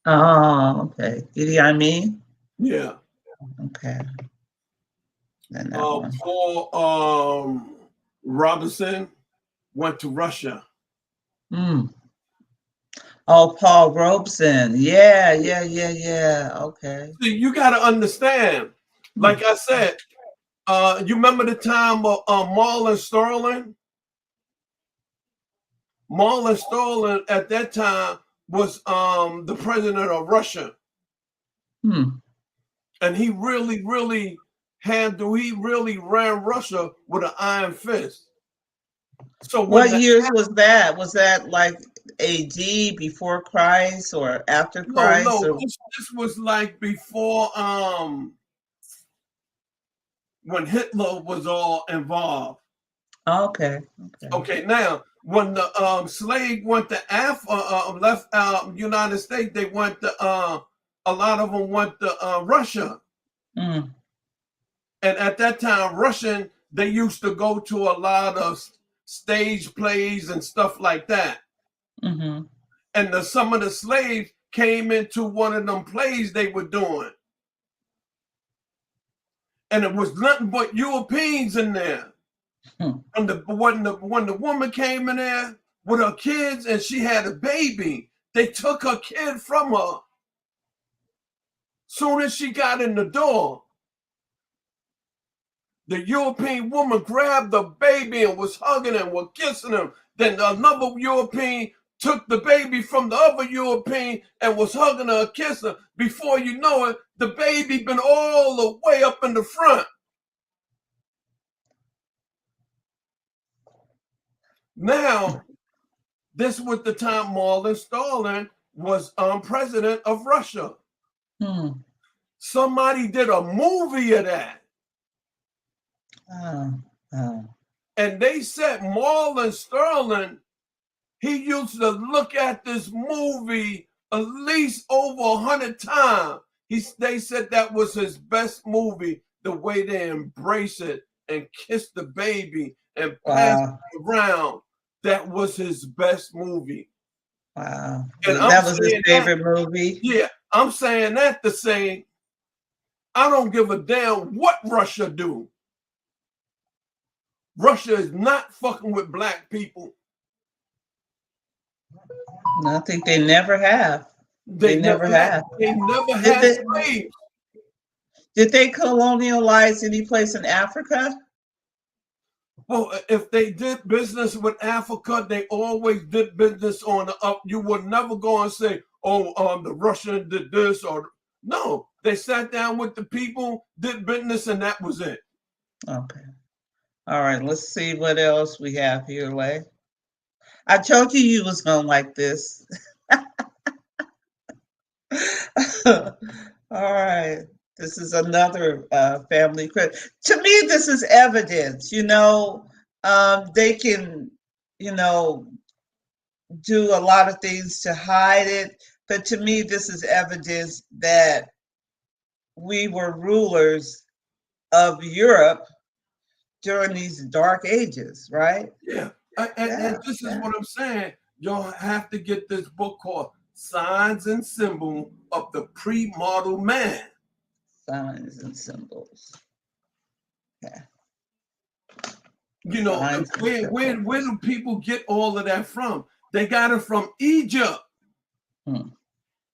Oh, okay. Idi Amin? Yeah. Okay. Then that one. Paul Robinson went to Russia. Oh, Paul Robeson. Yeah. Okay. See, you got to understand. Like I said, you remember the time of Marlon Sterling? Marlon Sterling at that time was the president of Russia. And he really ran Russia with an iron fist. So what years was that? Was that like AD, before Christ or after Christ? No, Or... this was like before when Hitler was all involved. Okay. Now when the slave went to left United States, they went to a lot of them went to Russia. And at that time, they used to go to a lot of stage plays and stuff like that. And some of the slaves came into one of them plays they were doing. And it was nothing but Europeans in there. When the woman came in there with her kids and she had a baby, they took her kid from her. Soon as she got in the door, the European woman grabbed the baby and was hugging him, was kissing him. Then another European took the baby from the other European and was hugging her, kissing her. Before you know it, the baby been all the way up in the front. Now, this was the time Marlon Sterling was president of Russia. Somebody did a movie of that. And they said Marlon Sterling, he used to look at this movie at least over 100 times. They said that was his best movie, the way they embrace it and kiss the baby and pass it around. That was his best movie. Wow. And that was his favorite movie? Yeah. I'm saying that to say, I don't give a damn what Russia do. Russia is not fucking with black people. No, I think they never have. They never have. They never had slaves. Did they colonialize any place in Africa? Well, if they did business with Africa, they always did business on the up. You would never go and say, "Oh, the Russian did this," or no. They sat down with the people, did business, and that was it. Okay. All right. Let's see what else we have here, Lay. I told you was gonna like this. All right. This is another family credit. To me, this is evidence. They can, do a lot of things to hide it, but to me, this is evidence that we were rulers of Europe during these dark ages, right? Yeah. And this is what I'm saying. Y'all have to get this book called Signs and Symbols of the Pre-Model Man. Signs and symbols. Yeah. Where do people get all of that from? They got it from Egypt.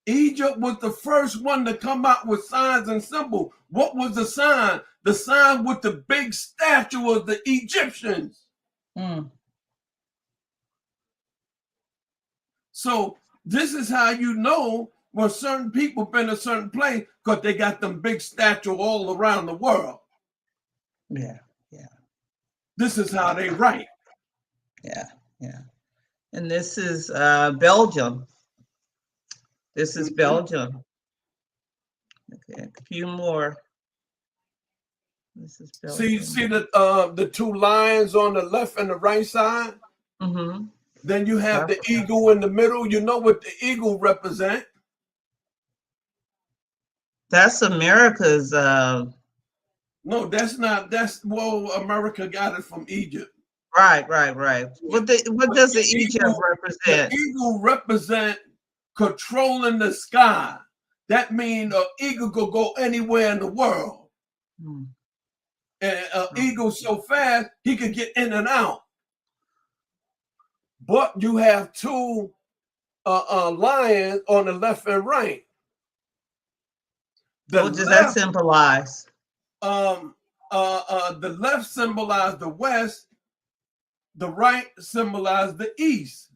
Egypt was the first one to come out with signs and symbols. What was the sign? the sign with the big statue of the Egyptians. Mm. So this is how you know when certain people been a certain place, because they got them big statue all around the world. Yeah, yeah, This is how they write. yeah, yeah. And this is Belgium. This is Belgium. Okay, a few more. This is Belgium. See the two lions on the left and the right side? Mm-hmm. Then you have the eagle in the middle. You know what the eagle represent? That's America's. No, that's not. That's, well, America got it from Egypt. Right. What does the Egypt The represent? eagle represent controlling the sky. That means an eagle could go anywhere in the world. Hmm. And an eagle so fast, he could get in and out. But you have two lions on the left and right. What does that symbolize? The left symbolizes the west, the right symbolizes the east.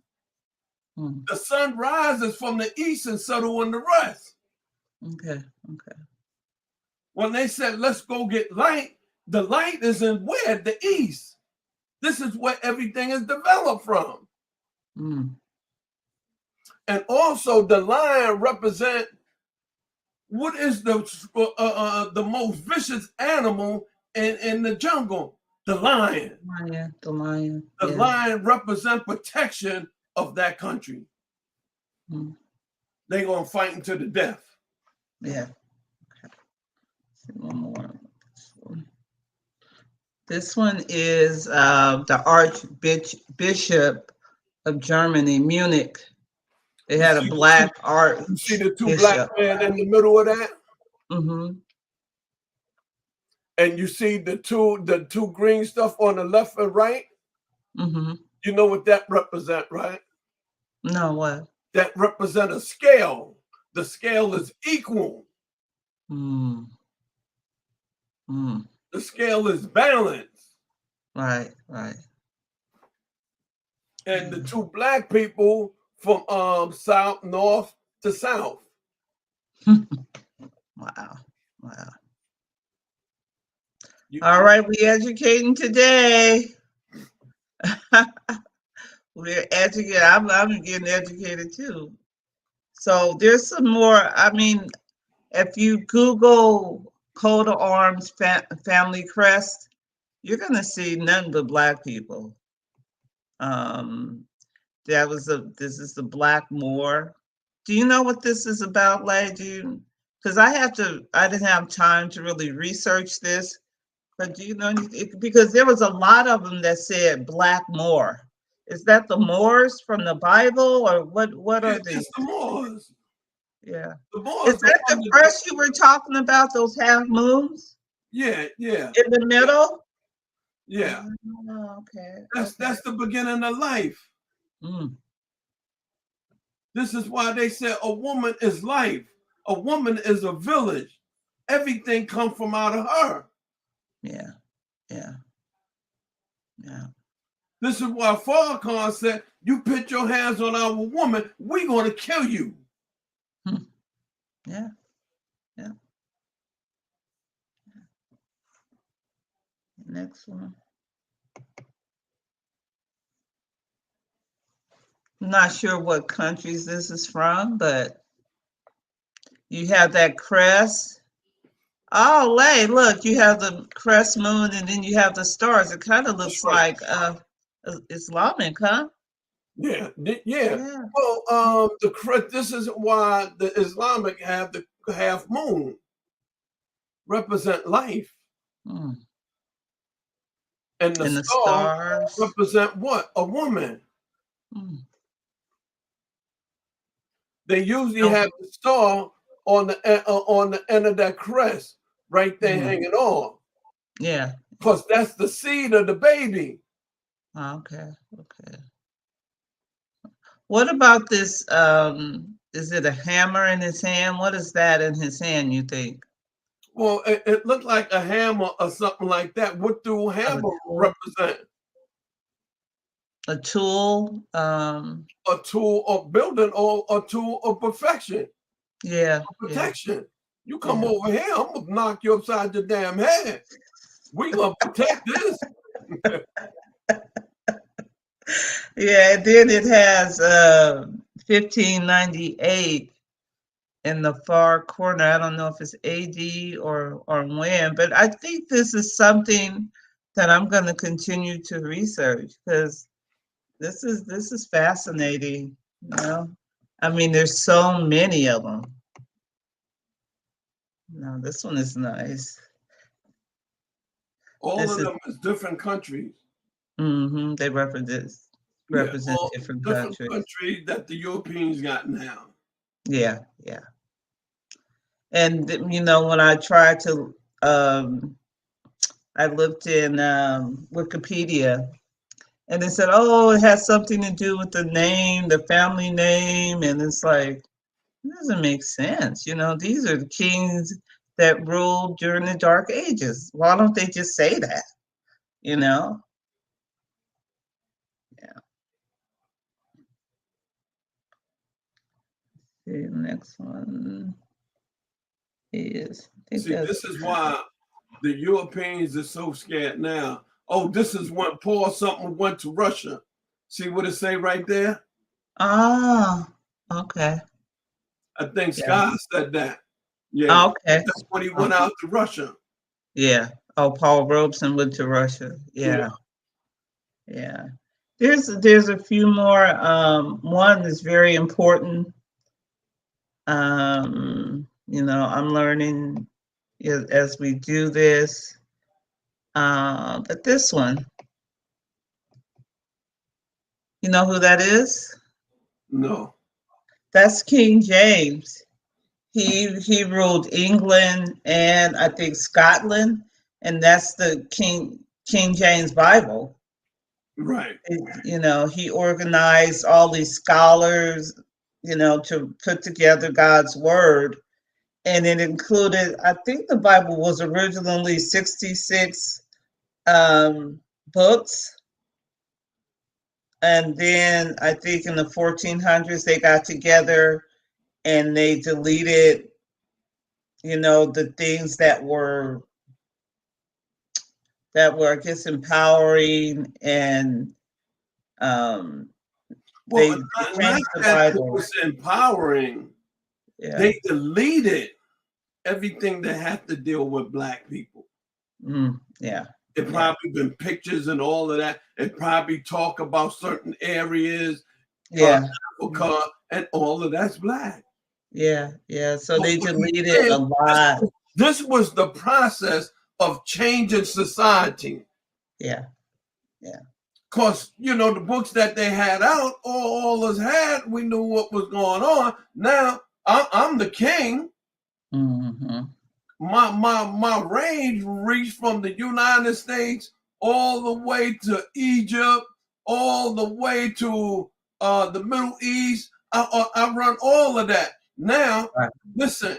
Hmm. The sun rises from the east and settle on the west. Okay. When they said, let's go get light, the light is in where? The east. This is where everything is developed from. Hmm. And also the lion represent what is the most vicious animal in the jungle? The lion. The lion. The lion represent protection of that country. Hmm. They're going to fight into the death. Yeah. Okay. One more. This one is the Archbishop of Germany, Munich. They had a black archbishop. You see the two black men in the middle of that? Mm-hmm. And you see the two green stuff on the left and right? Mm-hmm. You know what that represent, right? No, what? That represent a scale. The scale is equal. Mm. Mm. The scale is balanced. Right. And the two black people from south, north to south. Wow. All right, we educating today. We're educated. I'm getting educated too. So there's some more. I mean, if you Google coat of arms family crest, you're gonna see none but black people. This is the Black Moor. Do you know what this is about, Lay? Because I didn't have time to really research this, but do you know anything? Because there was a lot of them that said Black Moor. Is that the Moors from the Bible, or what are these? It's the Moors. Yeah. The Moors. Is that the crest you were talking about, those half moons? Yeah. In the middle? Yeah. Oh, okay. That's the beginning of life. Mm. This is why they said a woman is life. A woman is a village. Everything comes from out of her. Yeah. This is why Farrakhan said, you put your hands on our woman, we're going to kill you. Yeah. Next one. I'm not sure what countries this is from, but you have that crest. Oh, Lay, look, you have the crest moon and then you have the stars. It kind of looks like Islamic, huh? Yeah. Well, this is why the Islamic have the half moon represent life. Hmm. And the stars represent what? A woman. Hmm. They usually have the star on the end of that crest right there hanging on. Yeah. Because that's the seed of the baby. Okay. What about this? Is it a hammer in his hand? What is that in his hand, you think? Well, it looked like a hammer or something like that. What do of a hammer tool. represent? A tool. A tool of building or a tool of perfection, Yeah, yeah, protection. You come yeah. over here, I'm gonna knock you upside your damn head. We gonna protect this. Yeah, and then it has 1598 in the far corner. I don't know if it's AD or when, but I think this is something that I'm going to continue to research because this is fascinating. You know, I mean, there's so many of them. No, this one is nice. All This of is them is different countries. they Yeah, represent all different different countries. countries that the Europeans got now. Yeah, yeah. And when I try to I looked in Wikipedia, and they said, "Oh, it has something to do with the name, the family name," and it's like it doesn't make sense. These are the kings that ruled during the Dark Ages. Why don't they just say that? You know? Yeah. The next one is, I think See, that's this is why the Europeans are so scared now. Oh, this is when Paul something went to Russia. See what it say right there? ah okay, I think yeah, Scott said that. Yeah, okay, that's when he went okay, out to Russia. yeah. Oh, Paul Robeson went to Russia. Yeah. Yeah. Yeah. There's a few more. One is very important. I'm learning as we do this. But this one, you know who that is? No. That's King James. He ruled England and I think Scotland, and that's the King James Bible. Right. He organized all these scholars, to put together God's word. And it included, I think the Bible was originally 66 books. And then I think in the 1400s, they got together and they deleted, the things that were, I guess, empowering, and Well, they not changed the that it Bible. was empowering. Yeah. They deleted everything that had to deal with Black people. Yeah. It Yeah. probably been pictures and all of that. It probably talk about certain areas, Yeah. Africa, and all of that's Black. Yeah. Yeah. So But they what he deleted did, a lot. this was the process of changing society. Yeah. Yeah. Because, the books that they had out, all us had, we knew what was going on. Now, I'm the king. Mm-hmm. My range reached from the United States all the way to Egypt, all the way to the Middle East. I run all of that. Now, Right. listen,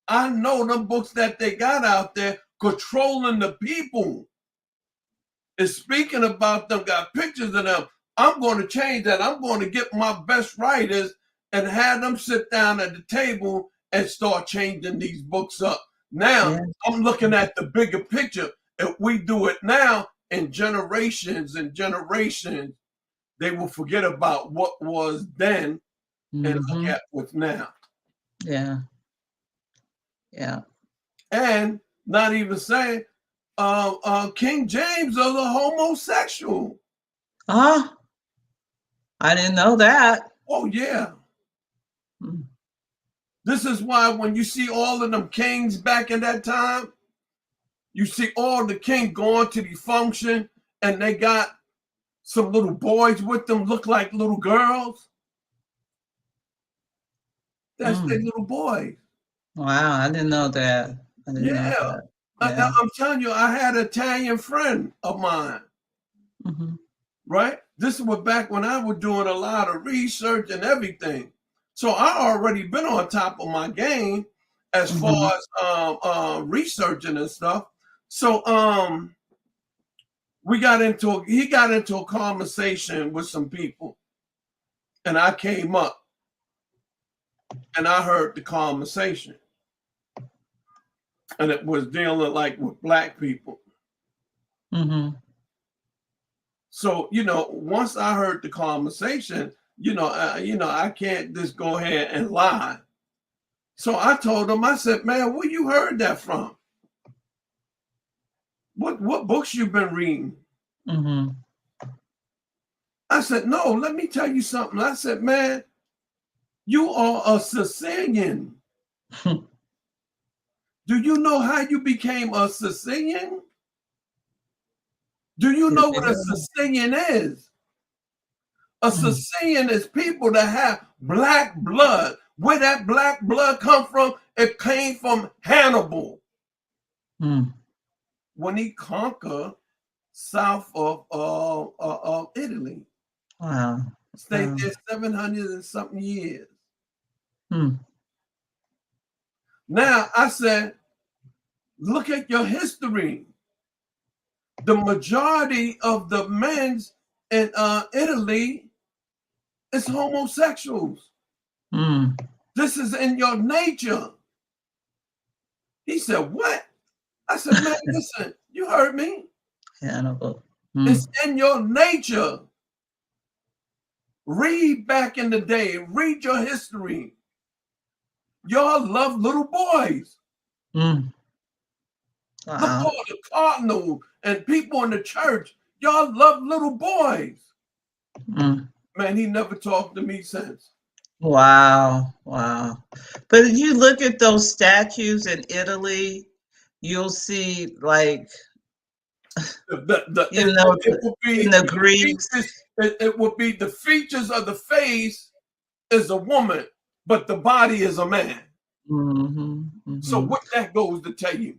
I know them books that they got out there controlling the people. Is speaking about them, got pictures of them. I'm going to change that. I'm going to get my best writers and have them sit down at the table and start changing these books up. Now, Yeah. I'm looking at the bigger picture. If we do it now, in generations and generations, they will forget about what was then and look Mm-hmm. at what's now. Yeah. Yeah. And not even saying King James was a homosexual. Ah, I didn't know that. Oh, yeah. Mm. This is why when you see all of them kings back in that time, you see all the king going to the function and they got some little boys with them look like little girls. That's their Mm. little boys. Wow, I didn't know that. I didn't know Yeah. that. Yeah. I'm telling you, I had an Italian friend of mine, Mm-hmm. right? This was back when I was doing a lot of research and everything. So I already been on top of my game. as far as researching and stuff. So he got into a conversation with some people, and I came up and I heard the conversation, and it was dealing like with black people. So, once I heard the conversation, I can't just go ahead and lie. So I told him, I said, man, where you heard that from? What books you been reading? I said, no, let me tell you something. I said, man, you are a Sicilian. Do you know how you became a Sicilian? Do you know what a Sicilian is? A Sicilian is people that have black blood. Where that black blood come from? It came from Hannibal. When he conquered south of Italy. Wow. Stayed there 700 and something years. Now, I said, look at your history. The majority of the men in Italy is homosexuals. This is in your nature. He said, what? I said, man, listen, you heard me. Hannibal. It's in your nature. Read back in the day. Read your history. Y'all love little boys. Look all the cardinals and people in the church. Y'all love little boys. Man, he never talked to me since. Wow. But if you look at those statues in Italy, you'll see like it will be the Greeks. It will be the features of the face is a woman, but the body is a man. So what that goes to tell you?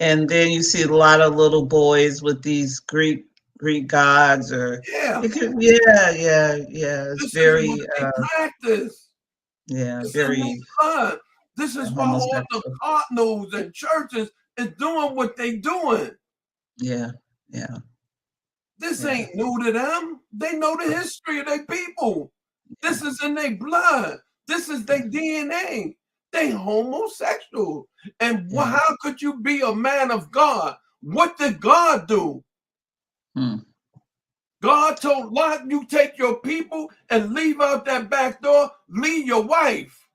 And then you see a lot of little boys with these Greek gods, or it's this very is what they practice. This very. This is why all the cardinals and churches is doing what they doing. This ain't new to them. They know the history of their people. This is in their blood. This is their DNA. They homosexual. And how could you be a man of God? What did God do? God told Lot, you take your people and leave out that back door, leave your wife.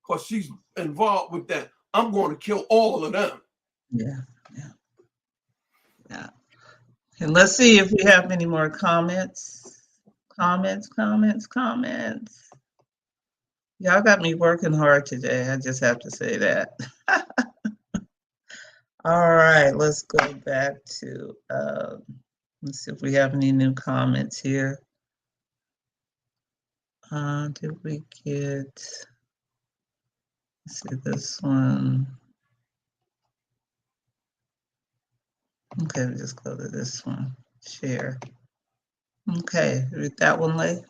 Because she's involved with that. I'm going to kill all of them. Yeah. And let's see if we have any more comments. Y'all got me working hard today. I just have to say that. All right, let's go back to, let's see if we have any new comments here. Did we get, let's see this one. Okay, we just go to this one. Share. Okay, read that one, Lay.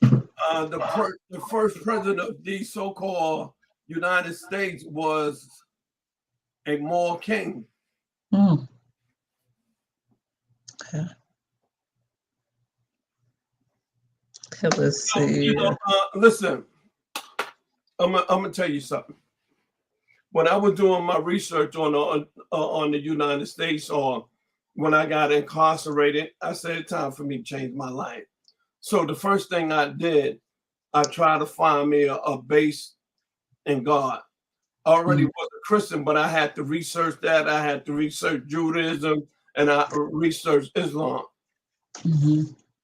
The first president of the so-called United States was a Moor king. Okay. Let's see. Listen, I'm gonna tell you something. When I was doing my research on the United States, or when I got incarcerated, I said it's time for me to change my life. So the first thing I did, I tried to find me a base in God. I already was a Christian, but I had to research that. I had to research Judaism, and I researched Islam.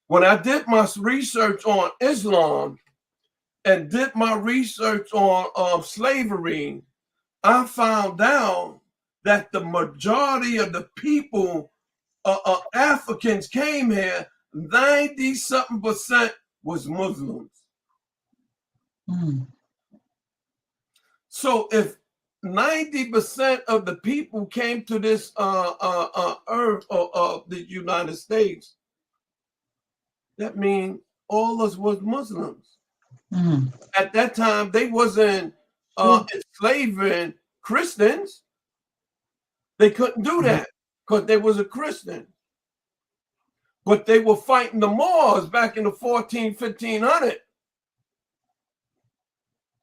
When I did my research on Islam and did my research on slavery, I found out that the majority of the people, Africans came here, 90-something% was Muslims. So if 90% of the people came to this earth of the United States, that means all of us was Muslims. At that time, they wasn't enslaving Christians. They couldn't do that because they was a Christian. But they were fighting the Moors back in the 1500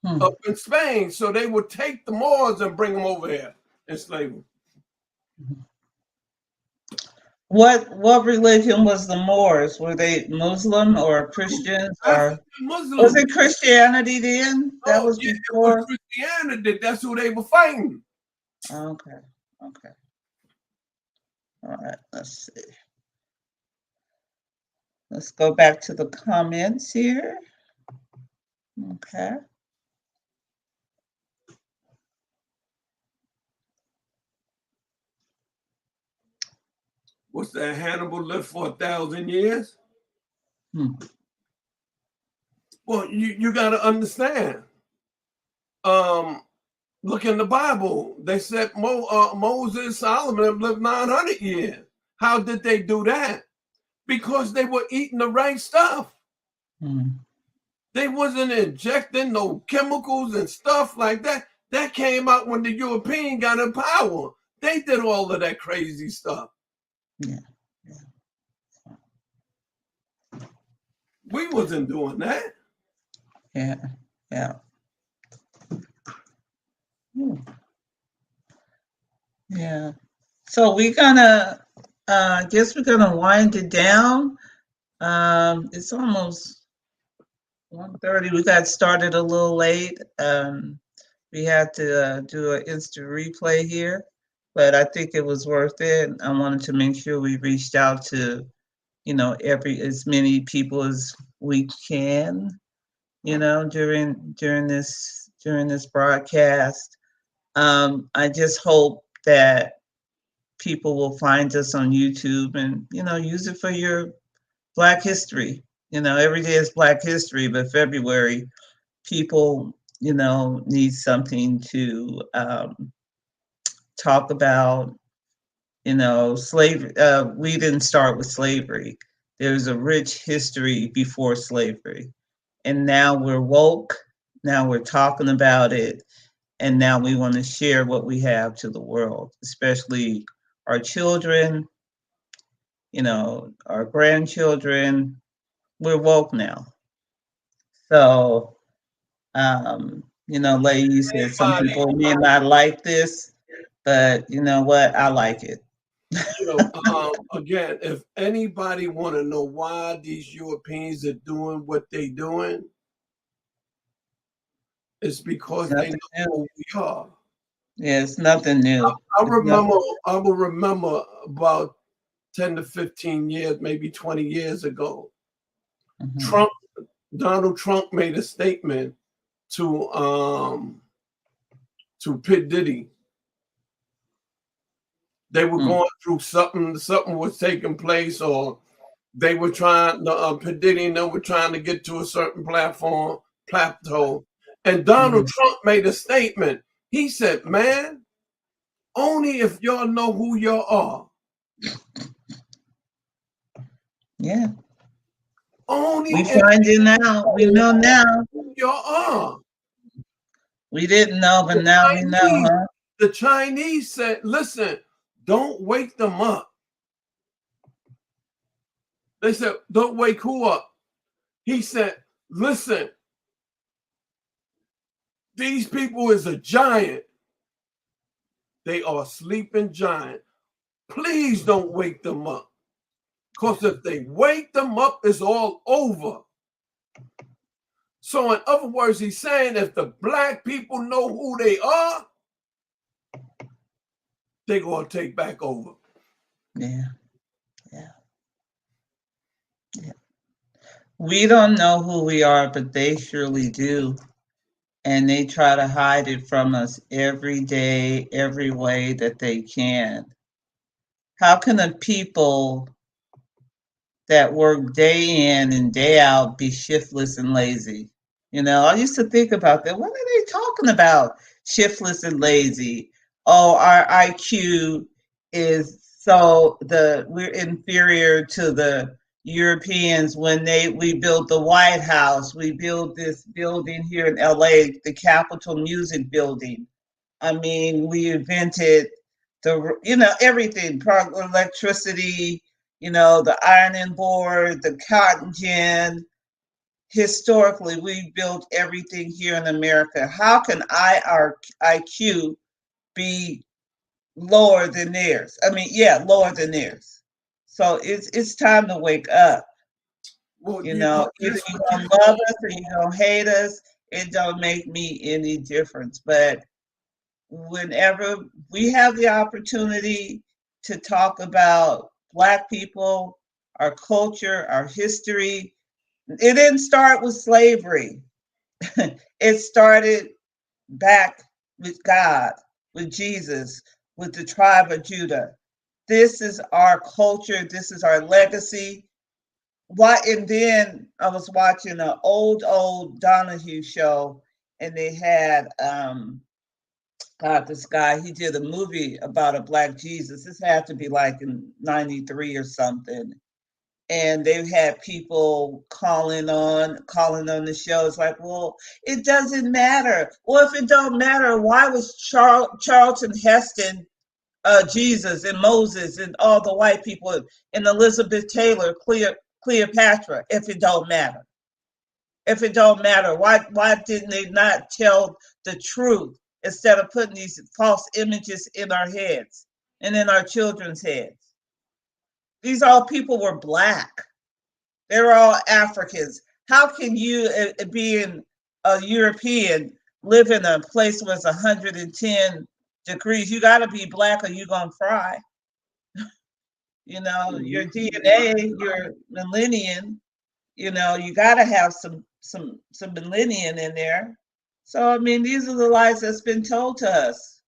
up in Spain. So they would take the Moors and bring them over here, enslave them. What religion was the Moors? Were they Muslim or Christians, or Muslim? Was it Christianity then? That was before. It was Christianity. That's who they were fighting. Okay. Okay. All right. Let's see. Let's go back to the comments here. Okay. What's that? Hannibal lived for 1,000 years? Well, you got to understand. Look in the Bible. They said Moses, Solomon lived 900 years. How did they do that? Because they were eating the right stuff. They wasn't injecting no chemicals and stuff like that. That came out when the European got in power. They did all of that crazy stuff. Yeah. We wasn't doing that. Yeah. Yeah. So we're gonna I guess we're gonna wind it down. It's almost 1:30. We got started a little late. We had to do an instant replay here, but I think it was worth it. I wanted to make sure we reached out to, as many people as we can, during this broadcast. I just hope that people will find us on YouTube and, use it for your Black history. Every day is Black history, but February, people, need something to talk about. Slavery. We didn't start with slavery. There's a rich history before slavery. And now we're woke. Now we're talking about it. And now we want to share what we have to the world, especially our children, our grandchildren. We're woke now. So, lady, you said some people may not like this, but you know what? I like it. Again, if anybody want to know why these Europeans are doing what they doing, it's because they know who we are. Yeah, it's nothing new. I will remember about 10 to 15 years, maybe 20 years ago, Donald Trump made a statement to P. Diddy. They were going through something was taking place, or they were trying, P. Diddy and they were trying to get to a certain plateau. And Donald Trump made a statement. He said, man, only if y'all know who y'all are. Yeah. Only we find it now. We know now who y'all are. We didn't know, but now we know, huh? The Chinese said, listen, don't wake them up. They said, don't wake who up? He said, listen, these people is a giant. They are a sleeping giant. Please don't wake them up. Because if they wake them up, it's all over. So in other words, he's saying if the Black people know who they are, they're going to take back over. Yeah. We don't know who we are, but they surely do. And they try to hide it from us every day, every way that they can. How can the people that work day in and day out be shiftless and lazy? I used to think about that. What are they talking about? Shiftless and lazy. Oh, our IQ is we're inferior to the Europeans when we built the White House. We built this building here in LA, the Capitol Music Building. I mean, we invented everything, electricity, the ironing board, the cotton gin. Historically, we built everything here in America. How can our IQ be lower than theirs? I mean, yeah, lower than theirs. So it's time to wake up. Well, Either you gonna love us or you gonna hate us. It don't make me any difference. But whenever we have the opportunity to talk about Black people, our culture, our history, it didn't start with slavery. It started back with God, with Jesus, with the tribe of Judah. This is our culture. This is our legacy. And then I was watching an old Donahue show, and they had this guy. He did a movie about a Black Jesus. This had to be like in '93 or something. And they had people calling on the show. It's like, well, it doesn't matter. Well, if it don't matter, why was Charlton Heston Jesus and Moses and all the white people and Elizabeth Taylor, Cleopatra, if it don't matter? If it don't matter, why didn't they not tell the truth instead of putting these false images in our heads and in our children's heads? These all people were Black. They were all Africans. How can you, being a European, live in a place where it's 110 degrees? You got to be Black or you're going to fry. Your DNA, your millennium, you got to have some millennium in there. So, I mean, these are the lies that's been told to us.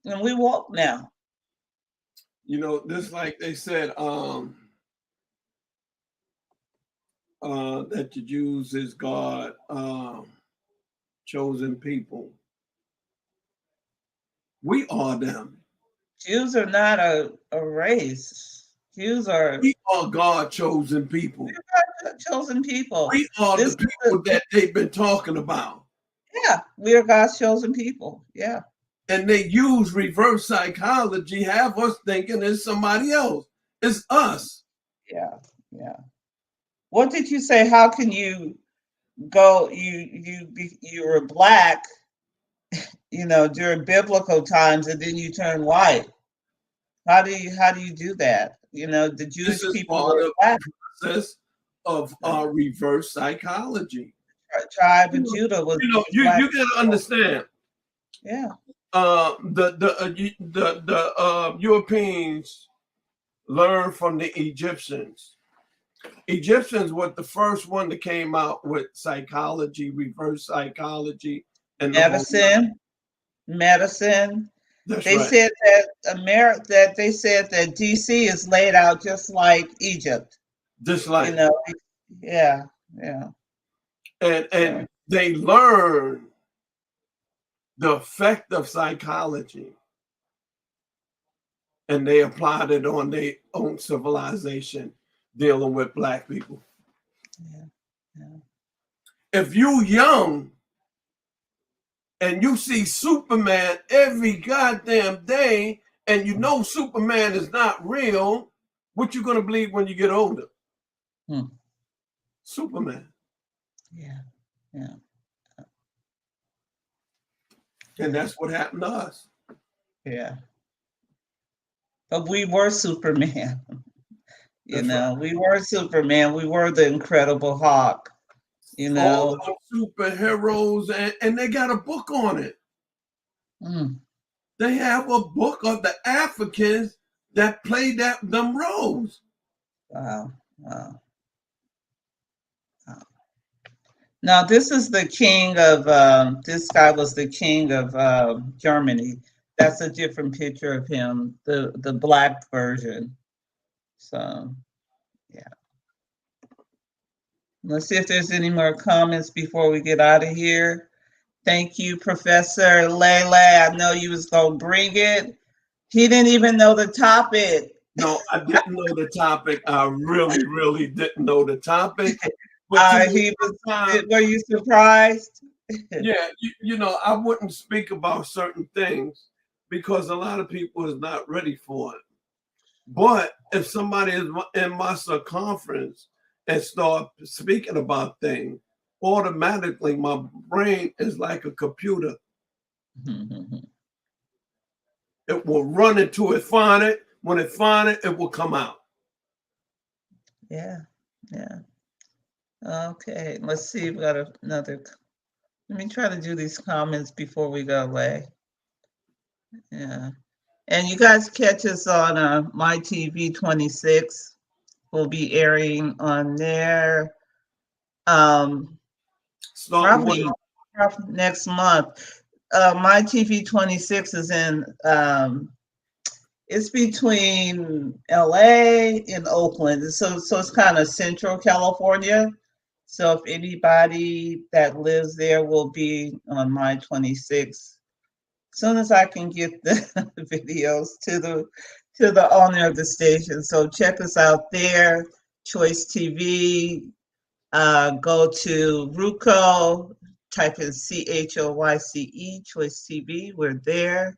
And we woke now. This, like they said, that the Jews is God chosen people. We are them. Jews are not a race. Jews are. We are God chosen people. We are chosen people. We are the people that they've been talking about. Yeah, we are God's chosen people. Yeah. And they use reverse psychology, have us thinking it's somebody else. It's us. Yeah, yeah. What did you say? How can you go? You were Black, during biblical times, and then you turn white. How do you do that? The Jewish people were Black. Process of reverse psychology. Tribe of Judah was. You got to understand. Yeah. The Europeans learned from the Egyptians. Egyptians were the first one that came out with psychology, reverse psychology, and medicine. That's they right. said that they said that DC is laid out just like Egypt. Just like yeah. And they learned the effect of psychology, and they applied it on their own civilization dealing with Black people. Yeah. If you young and you see Superman every goddamn day and you know Superman is not real, what you gonna believe when you get older? Superman. Yeah. And that's what happened to us. Yeah. But we were Superman. Right. We were Superman. We were the Incredible Hulk. All the superheroes, and they got a book on it. They have a book of the Africans that played them roles. Wow. Now, this is the king of, this guy was the king of Germany. That's a different picture of him, the Black version. So, yeah. Let's see if there's any more comments before we get out of here. Thank you, Professor Lele. I know you was going to bring it. He didn't even know the topic. No, I didn't know the topic. I really, really didn't know the topic. But He was. sometimes, Were you surprised? yeah, I wouldn't speak about certain things because a lot of people is not ready for it. But if somebody is in my circumference and start speaking about things, automatically my brain is like a computer. It will run into it, find it. When it find it, it will come out. Yeah, yeah. Okay, let's see. We got another. Let me try to do these comments before we go away. Yeah. And you guys catch us on My TV 26. We'll be airing on there. Starting with Probably next month. My TV 26 is in it's between LA and Oakland. So it's kind of central California. So if anybody that lives there will be on My 26. As soon as I can get the videos to the owner of the station. So check us out there, Choice TV. Go to Ruco, type in CHOYCE, Choice TV. We're there.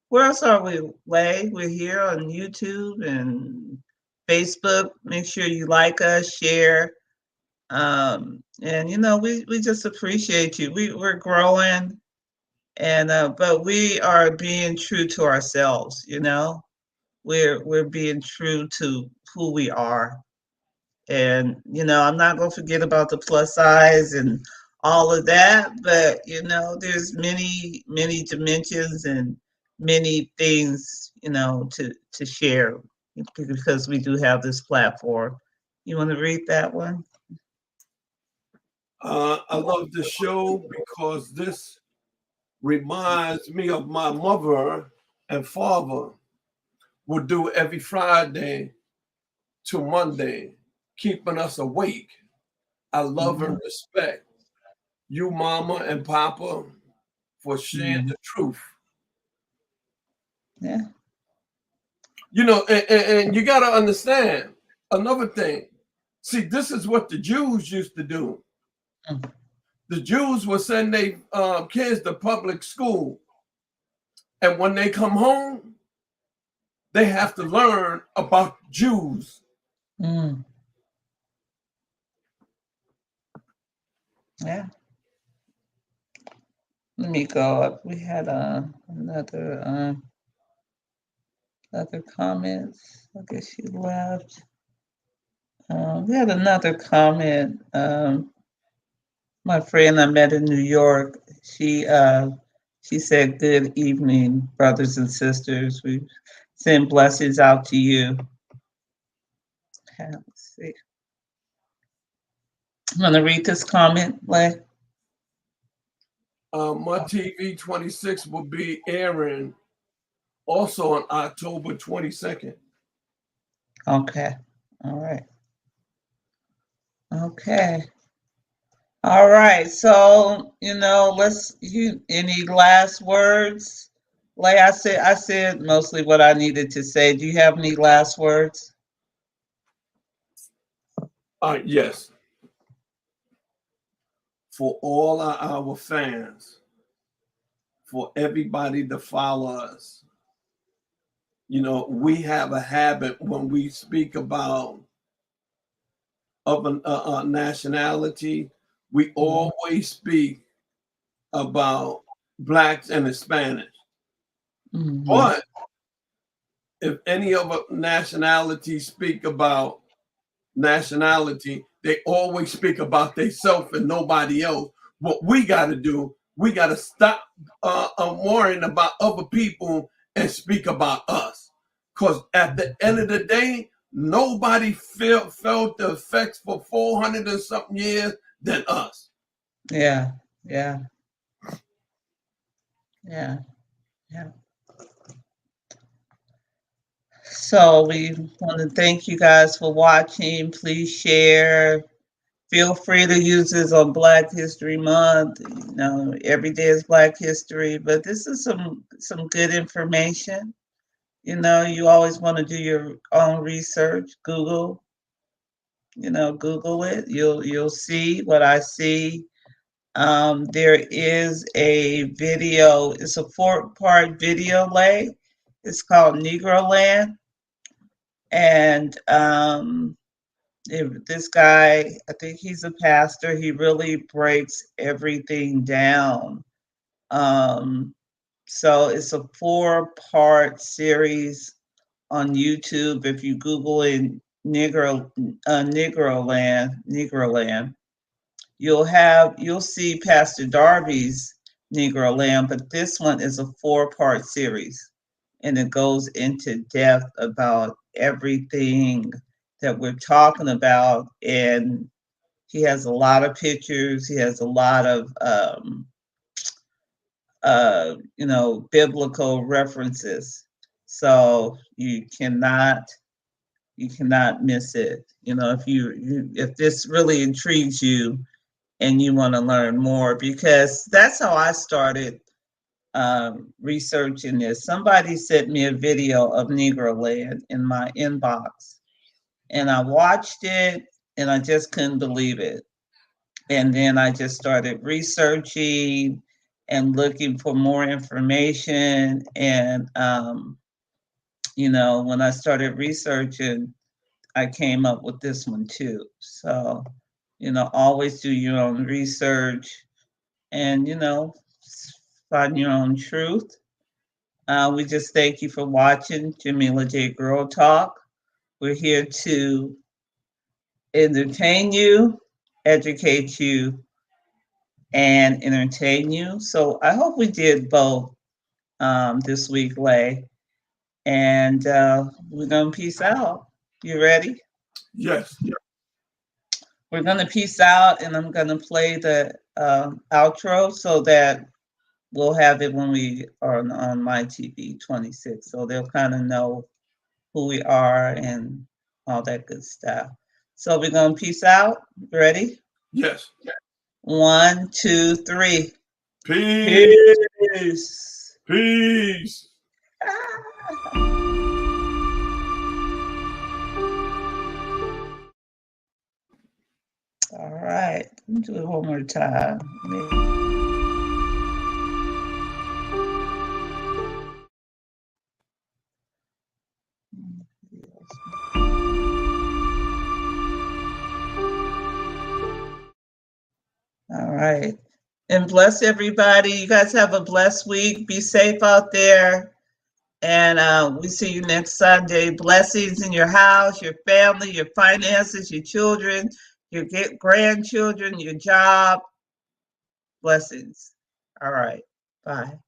Where else are we, Lay? We're here on YouTube and Facebook. Make sure you like us, share. And we just appreciate you. We're growing, and but we are being true to ourselves. We're being true to who we are. And I'm not going to forget about the plus size and all of that, but there's many dimensions and many things to share, because we do have this platform. You want to read that one? I love the show because this reminds me of my mother and father would do every Friday to Monday, keeping us awake. I love and respect you, Mama and Papa, for sharing the truth. Yeah. And you got to understand another thing. See, this is what the Jews used to do. The Jews would send their kids to public school. And when they come home, they have to learn about Jews. Yeah. Let me go up. We had other comments. I guess she left. We had another comment. My friend I met in New York, she said, "Good evening, brothers and sisters. We send blessings out to you." Let's see. I'm gonna read this comment, Lay. My TV 26 will be airing also on October 22nd. Okay. All right. Okay. All right. So, any last words? Like I said mostly what I needed to say. Do you have any last words? Yes. For all our fans, for everybody to follow us. We have a habit when we speak about of a nationality, we always speak about blacks and Hispanics. But if any other nationality speak about nationality, they always speak about themselves and nobody else. What we got to do, we got to stop worrying about other people and speak about us. Because at the end of the day, nobody felt the effects for 400 and something years than us. Yeah. Yeah. Yeah. Yeah. So we want to thank you guys for watching. Please share. Feel free to use this on Black History Month. Every day is Black History, but this is some good information. You always want to do your own research. Google it. You'll see what I see. There is a video. It's a four-part video lay. It's called Negro Land, and this guy, I think he's a pastor. He really breaks everything down. Um, so it's a four-part series on YouTube. If you Google it, Negro Land, you'll see Pastor Darby's Negro Land, but this one is a four-part series, and it goes into depth about everything that we're talking about. And he has a lot of pictures. He has a lot of biblical references. So you cannot miss it. If this really intrigues you and you want to learn more, because that's how I started researching this. Somebody sent me a video of Negro Land in my inbox, and I watched it, and I just couldn't believe it. And then I just started researching and looking for more information. And when I started researching, I came up with this one too. So, always do your own research and, find your own truth. We just thank you for watching Jamila J. Girl Talk. We're here to entertain you, educate you, and entertain you. So I hope we did both this week, Lay. And we're going to peace out. You ready? Yes. We're going to peace out, and I'm going to play the outro so that we'll have it when we are on my TV 26. So they'll kind of know who we are and all that good stuff. So we're going to peace out. Ready? Yes. 1, 2, 3. Peace. Peace. Peace. All right. Let me do it one more time. All right. And bless everybody. You guys have a blessed week. Be safe out there. And we see you next Sunday. Blessings in your house, your family, your finances, your children, your grandchildren, your job. Blessings. All right. Bye.